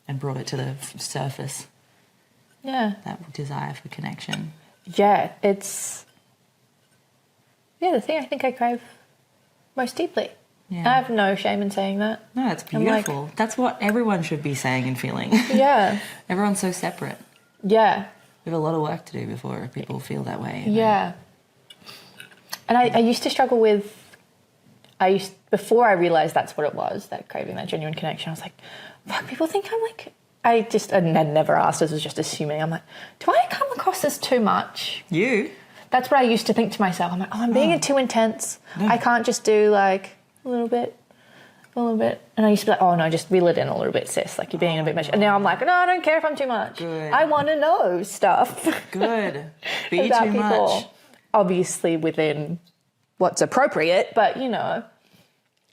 and brought it to the surface. Yeah. That desire for connection. Yeah, it's the thing I think I crave most deeply. Yeah. I have no shame in saying that. No, it's I'm like- beautiful. That's what everyone should be saying and feeling. Yeah. Everyone's so separate. Yeah. We have a lot of work to do before people feel that way. you know? Yeah. And I used to struggle with, before I realised that's what it was, that craving, that genuine connection, I was like, fuck, people think I'm like, I had never asked, I was just assuming. I'm like, do I come across as too much? You? That's what I used to think to myself. I'm like, oh, I'm being too intense. No. I can't just do like a little bit. And I used to be like, oh no, just reel it in a little bit, sis. Like you're being a bit much. And now I'm like, no, I don't care if I'm too much. Good. I want to know stuff. Good. Be about too people. much. Obviously within what's appropriate, but you know.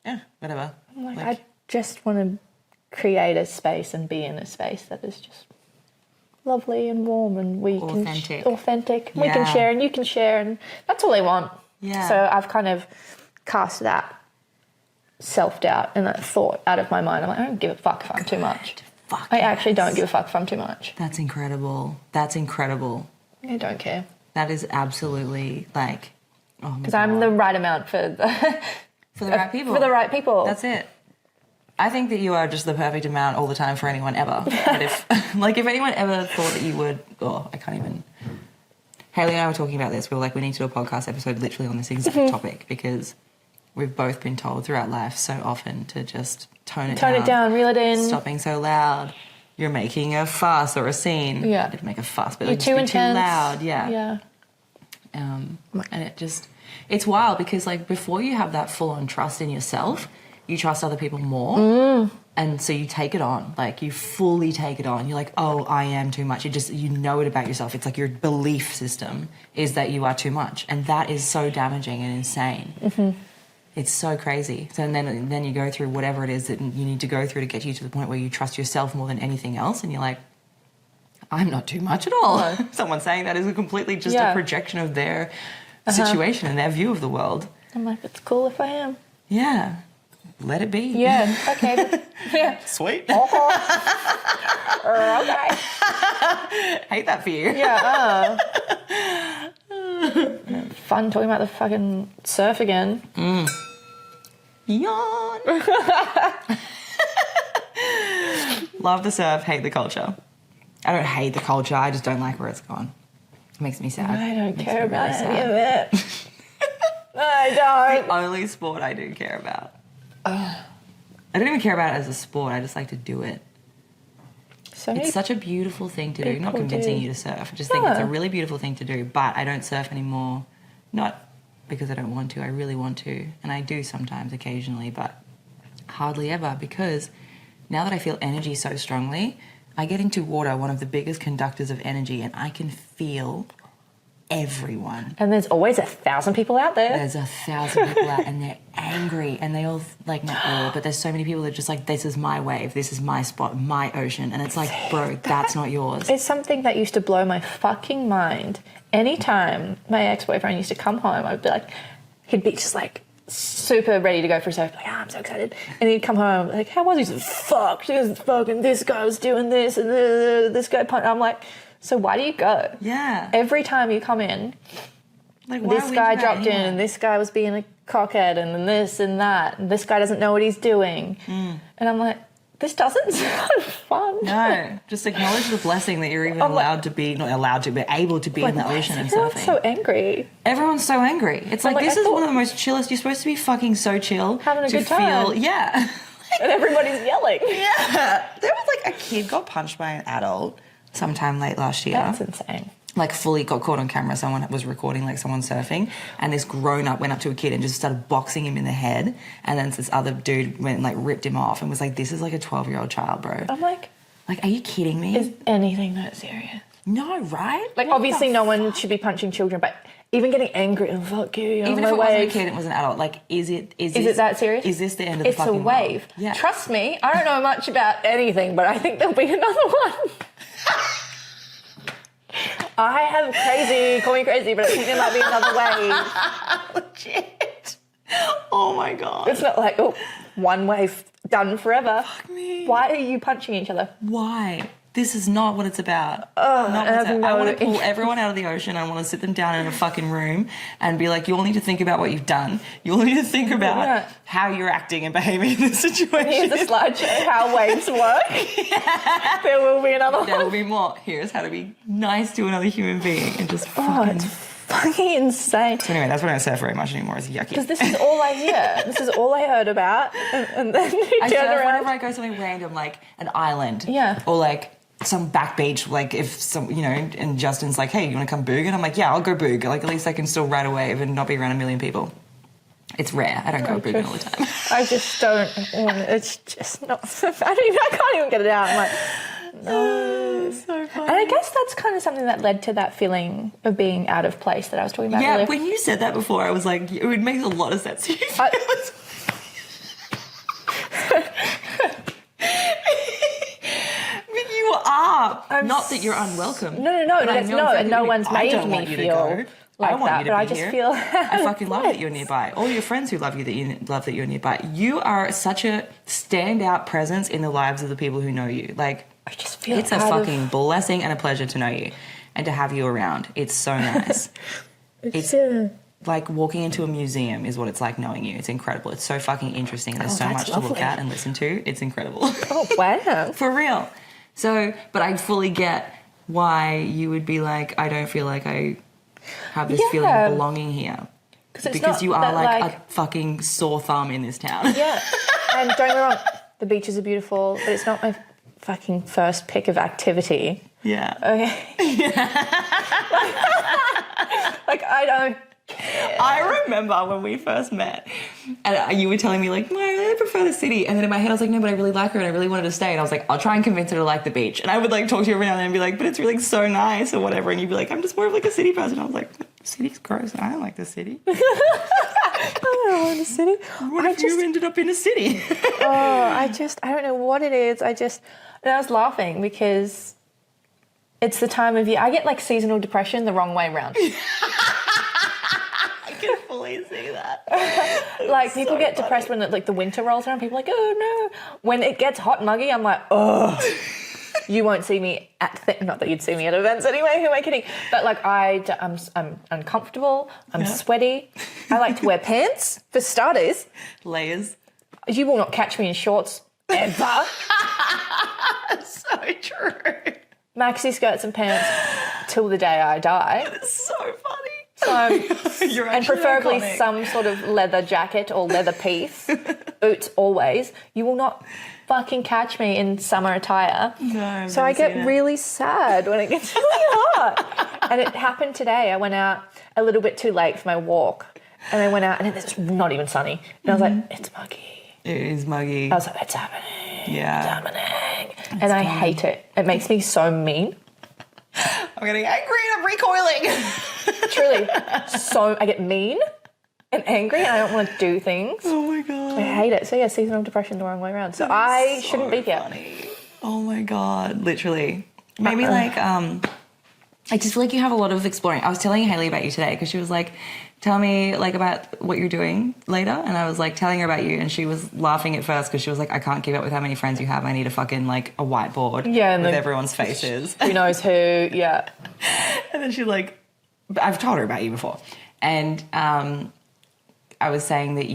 Yeah, whatever. I'm like, I just want to create a space and be in a space that is just lovely and warm and we Authentic. can authentic. We Yeah. can share and you can share and that's all I want. Yeah. So I've kind of cast that self-doubt and that thought out of my mind. I'm like, I don't give a fuck if I'm too much. Fuck I actually yes. don't give a fuck if I'm too much. That's incredible. That's incredible. I don't care. That is absolutely like, oh my Because God. I'm the right amount for the right people. For the right people. That's it. I think that you are just the perfect amount all the time for anyone ever. But if anyone ever thought that you would, I can't even. Haley and I were talking about this. We were like, we need to do a podcast episode literally on this exact topic because we've both been told throughout life so often to just tone it down, reel it in. Stop being so loud. You're making a fuss or a scene. Yeah. I didn't make a fuss, but You're just too be intense. too loud. Yeah. Yeah. And it's wild because like before you have that full-on trust in yourself, you trust other people more. And so you take it on, like you fully take it on. You're like, oh, I am too much. You know it about yourself. It's like your belief system is that you are too much. And that is so damaging and insane. It's so crazy. So and then you go through whatever it is that you need to go through to get you to the point where you trust yourself more than anything else. And you're like, I'm not too much at all. No. Someone saying that is completely just Yeah. a projection of their situation and their view of the world. I'm like, it's cool if I am. Yeah. Let it be. Yeah. Okay. Yeah. Sweet. Okay. Hate that for you. Yeah. Fun talking about the fucking surf again. Yawn. Love the surf, hate the culture. I don't hate the culture, I just don't like where it's gone. It makes me sad. I don't Makes care me about really any sad. of it. I don't. The only sport I do care about. I don't even care about it as a sport, I just like to do it. So many It's such a beautiful thing to do. Not people convincing do. you to surf. I just think it's a No. really beautiful thing to do. But I don't surf anymore. Not because I don't want to. I really want to. And I do sometimes, occasionally, but hardly ever. Because now that I feel energy so strongly, I get into water, one of the biggest conductors of energy, and I can feel everyone. And there's always 1,000 people out there. There's 1,000 people out and they're angry and they all, like, not all, but there's so many people that are just like, this is my wave, this is my spot, my ocean. And it's like, bro, that's not yours. It's something that used to blow my fucking mind. Anytime my ex-boyfriend used to come home, I'd be like, he'd be just like super ready to go for a surf. Like, I'm so excited. And he'd come home, like, how was he? He said, fuck, this guy was doing this and this guy punched. I'm like, so why do you go? Yeah. Every time you come in, Like, why this would guy you dropped in anyway? and this guy was being a cockhead and then this and that and this guy doesn't know what he's doing. And I'm like, this doesn't sound fun. No, just acknowledge the blessing that you're even allowed to be, not allowed to, but able to be in the ocean and Everyone's surfing. so angry. Everyone's so angry. It's like, like, this I is thought- one of the most chillest. You're supposed to be fucking so chill. Having a to good time. feel, yeah. And everybody's yelling. Yeah. There was like a kid got punched by an adult sometime late last year. That's insane. Like fully got caught on camera. Someone was recording like someone surfing, and this grown up went up to a kid and just started boxing him in the head. And then this other dude went and like ripped him off and was like, "This is like a 12-year-old child, bro." I'm like, Like, are you kidding me? is anything that serious? No, right? Like, What obviously, the no one should be punching children, but even getting angry and fuck you, you're Even on if my it wasn't wave. a kid, it was an adult. Like, is it that serious? Is this the end of the It's fucking a wave. world? Yeah. Trust me, I don't know much about anything, but I think there'll be another one. I have crazy, call me crazy, but I think there might be another wave. Legit. Oh my god. It's not like, oh, one wave done forever. Fuck me. Why are you punching each other? Why? This is not what it's about. Not what it's about. I want to pull everyone out of the ocean. I want to sit them down in a fucking room and be like, you all need to think about what you've done. You all need to think about how you're acting and behaving in this situation. Here's a slideshow how waves work. There will be another There one. will be more. Here's how to be nice to another human being and just Oh, fucking... it's fucking insane. So anyway, that's why I don't surf very much anymore. It's yucky. Because this is all I hear. This is all I heard about. And then you I turn surf around. whenever I go something random, like an island. Yeah. Or like some back beach, like if some, you know, and Justin's like, hey, you want to come boog? And I'm like, yeah, I'll go boog. Like at least I can still ride a wave and not be around a million people. It's rare. I don't go booging all the time. I just don't want it. It's just not so bad. I can't even get it out. I'm like, no. So funny. And I guess that's kind of something that led to that feeling of being out of place that I was talking about Yeah, earlier. when you said that before, I was like, it would make a lot of sense to you. But you are. Not that you're unwelcome. No, But I that's know no, exactly and no what you one's mean. I made don't me want you to feel go. like I want that, you to but be I just here. feel I fucking love that you're nearby. All your friends who love you love that you're nearby. You are such a standout presence in the lives of the people who know you. Like, I just feel it's a fucking blessing and a pleasure to know you and to have you around. It's so nice. It's like walking into a museum is what it's like knowing you. It's incredible. It's so fucking interesting. There's so much that's to look lovely. at and listen to. It's incredible. Oh, wow. For real. So, but I fully get why you would be like, I don't feel like I have this feeling of belonging here. It's Because not you are that, like a fucking sore thumb in this town. Yeah. And don't get me wrong, the beaches are beautiful, but it's not my fucking first pick of activity. Yeah. Okay. Like, I don't. I remember when we first met and you were telling me like, no, I really prefer the city. And then in my head I was like, no, but I really like her and I really wanted to stay. And I was like, I'll try and convince her to like the beach. And I would like talk to you every now and then and be like, but it's really so nice or whatever. And you'd be like, I'm just more of like a city person. I was like, the city's gross. I don't like the city. I don't want a city. What if you ended up in a city? I don't know what it is. And I was laughing because it's the time of year. I get like seasonal depression the wrong way around. I can fully see that. Like people get depressed when like the winter rolls around. People are like, oh no. When it gets hot and muggy, I'm like, oh. You won't see me at not that you'd see me at events anyway. Who am I kidding? But like I'm uncomfortable. I'm sweaty. I like to wear pants for starters. Layers. You will not catch me in shorts ever. So true. Maxi skirts and pants till the day I die. It's so funny. So, You're and actually preferably iconic. some sort of leather jacket or leather piece. Boots always. You will not fucking catch me in summer attire. No, so I get really sad when it gets really hot. And it happened today. I went out a little bit too late for my walk. And I went out and it's not even sunny. And I was like, it's muggy. It is muggy. I was like, it's happening. Yeah. It's happening. And I hate it. It makes me so mean. I'm getting angry and I'm recoiling. Truly. So I get mean and angry and I don't want to do things. Oh my god. I hate it. So yeah, seasonal depression the wrong way around. So I shouldn't be here. Funny. Oh my god, literally. Maybe like I just feel like you have a lot of exploring. I was telling Hayley about you today because she was like, tell me like about what you're doing later. And I was like telling her about you and she was laughing at first because she was like, I can't keep up with how many friends you have. I need a fucking like a whiteboard and with everyone's faces. Who knows who, yeah. And then she like, I've told her about you before. And I was saying that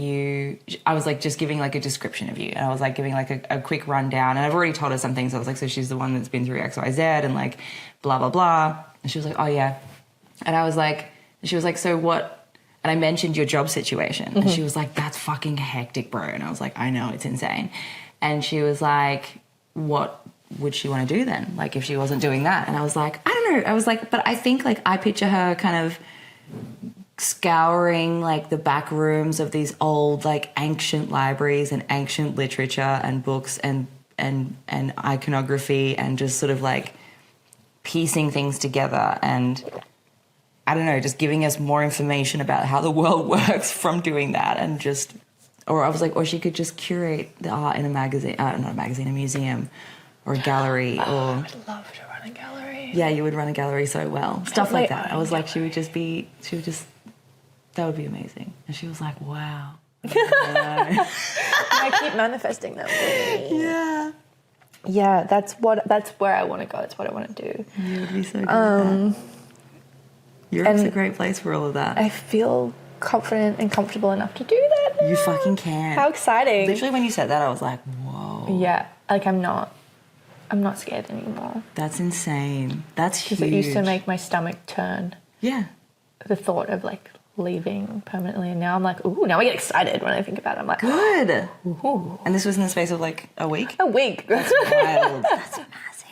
I was like just giving like a description of you, and I was like giving like a quick rundown, and I've already told her some things. I was like, so she's the one that's been through X, Y, Z, and like blah blah blah. And she was like, oh yeah, and I was like, she was like, so what? And I mentioned your job situation, and she was like, that's fucking hectic, bro. And I was like, I know, it's insane. And she was like, what would she want to do then? Like if she wasn't doing that? And I was like, I don't know. I was like, but I think like I picture her kind of scouring like the back rooms of these old like ancient libraries and ancient literature and books and iconography, and just sort of like piecing things together, and I don't know, just giving us more information about how the world works from doing that. And just, or I was like, or she could just curate the art in a magazine, not a magazine, a museum or a gallery. Or I would love to run a gallery. Yeah, you would run a gallery so well. Stuff like that. I was like, she would just, that would be amazing. And she was like, wow. I keep manifesting them. Yeah. Yeah, that's where I want to go. That's what I want to do. You would be so good at that. Europe's a great place for all of that. I feel confident and comfortable enough to do that now. You fucking can. How exciting. Literally when you said that, I was like, whoa. Yeah, like I'm not scared anymore. That's insane. That's huge. Because it used to make my stomach turn. Yeah. The thought of like leaving permanently, and now I'm like, ooh, now I get excited when I think about it. I'm like, good. Ooh. And this was in the space of like a week? A week. That's wild. That's massive.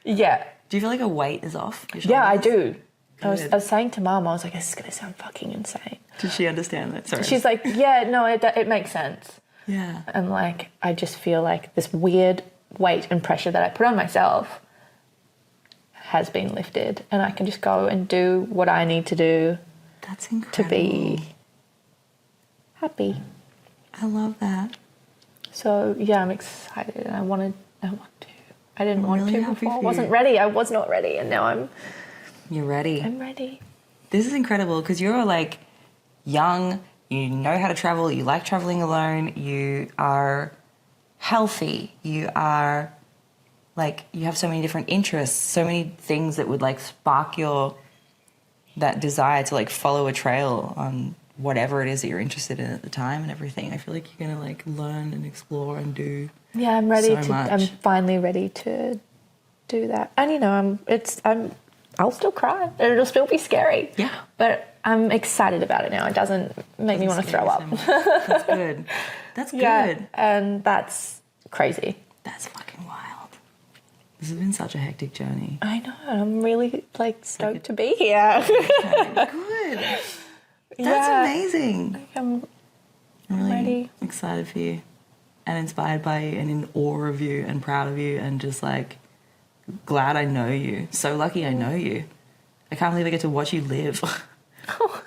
Yeah. Do you feel like a weight is off your shoulders? Yeah, I do. I was saying to Mum, I was like, this is going to sound fucking insane. Did she understand that? Sorry. She's like, yeah, no, it makes sense. Yeah. And like, I just feel like this weird weight and pressure that I put on myself has been lifted, and I can just go and do what I need to do. That's incredible. To be happy. I love that. So yeah, I'm excited, and I want to. I didn't want really to happy before. I for wasn't you. ready. I was not ready, and now You're ready. I'm ready. This is incredible because you're like young, you know how to travel, you like traveling alone, you are healthy, you are like, you have so many different interests, so many things that would like spark that desire to like follow a trail on whatever it is that you're interested in at the time and everything. I feel like you're gonna like learn and explore and do. Yeah, I'm ready so much. I'm finally ready to do that. And you know, I'll still cry. It'll still be scary. Yeah. But I'm excited about it now. It doesn't make me want to throw up. That's good. That's good. Yeah, and that's crazy. That's fucking wild. This has been such a hectic journey. I know. I'm really like stoked to be here. Good. That's amazing. I'm really ready. Excited for you and inspired by you and in awe of you and proud of you and just like glad I know you. So lucky I know you. I can't believe I get to watch you live.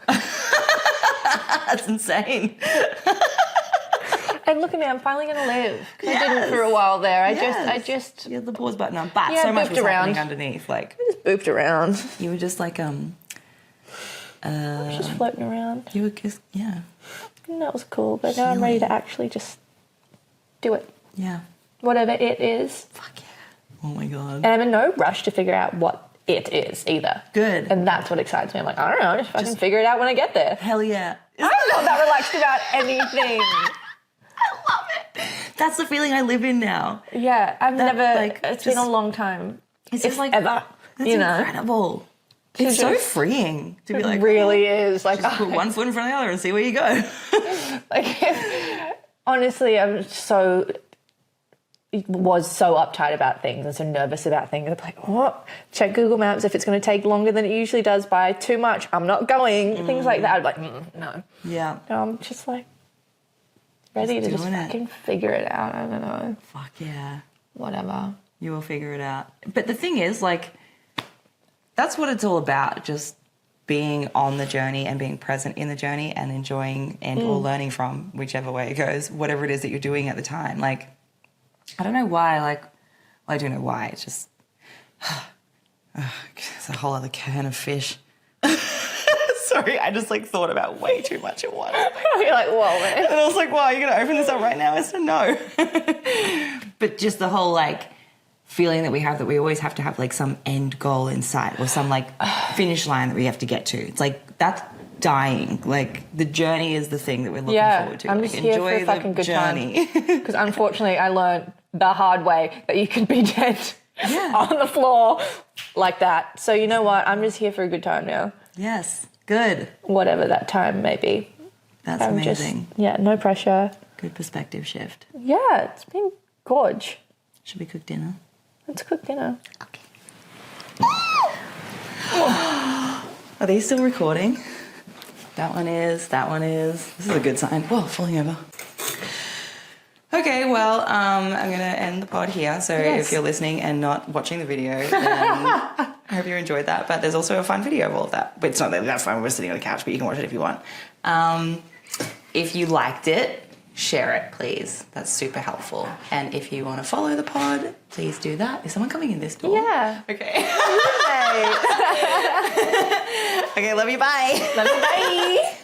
That's insane. And look at me, I'm finally going to live. Yes. I didn't for a while there. I just... You had the pause button on, but yeah, so much was around. happening underneath. Like, I just booped around. You were just like, I was just floating around. You were just, yeah. And that was cool, but now I'm ready to actually just do it. Yeah. Whatever it is. Fuck yeah. Oh my God. And I'm in no rush to figure out what it is either. Good. And that's what excites me. I'm like, I don't know, just fucking figure it out when I get there. Hell yeah. I'm not that relaxed about anything. I love it. That's the feeling I live in now. Yeah, I've never, like, it's been a long time. It's just like, ever, that's you know. incredible. It's so freeing to be like, it really is. Like, just put one foot in front of the other and see where you go. like, honestly, was so uptight about things and so nervous about things. I'm like, what? Check Google Maps. If it's going to take longer than it usually does by too much, I'm not going. Things like that. I'm like, no. Yeah. No, I'm just like ready to just fucking figure it out. I don't know. Fuck yeah. Whatever. You will figure it out. But the thing is, like, that's what it's all about. Just being on the journey and being present in the journey and enjoying and or learning from whichever way it goes, whatever it is that you're doing at the time. Like, I don't know why, like, well, I do know why. It's just, it's a whole other can of fish. Sorry, I just, like, thought about way too much at once. You're like, whoa, man. And I was like, wow, you're going to open this up right now? I said no. But just the whole, like, feeling that we have that we always have to have, like, some end goal in sight or some, like, finish line that we have to get to. It's like, that, dying. Like the journey is the thing that we're looking forward to. I'm like, just here for a fucking good journey. time. Because unfortunately, I learned the hard way that you could be dead on the floor like that. So you know what? I'm just here for a good time now. Yes, good. Whatever that time may be. That's amazing. No pressure. Good perspective shift. Yeah, it's been gorge. Should we cook dinner? Let's cook dinner. Okay. Are these still recording? That one is. This is a good sign. Whoa, falling over. Okay, well, I'm going to end the pod here. So if you're listening and not watching the video, then I hope you enjoyed that. But there's also a fun video of all of that. But it's not that fun. We're sitting on the couch, but you can watch it if you want. If you liked it, share it, please. That's super helpful. And if you want to follow the pod, please do that. Is someone coming in this door? Yeah. Okay. Okay, love you. Bye. Love you. Bye.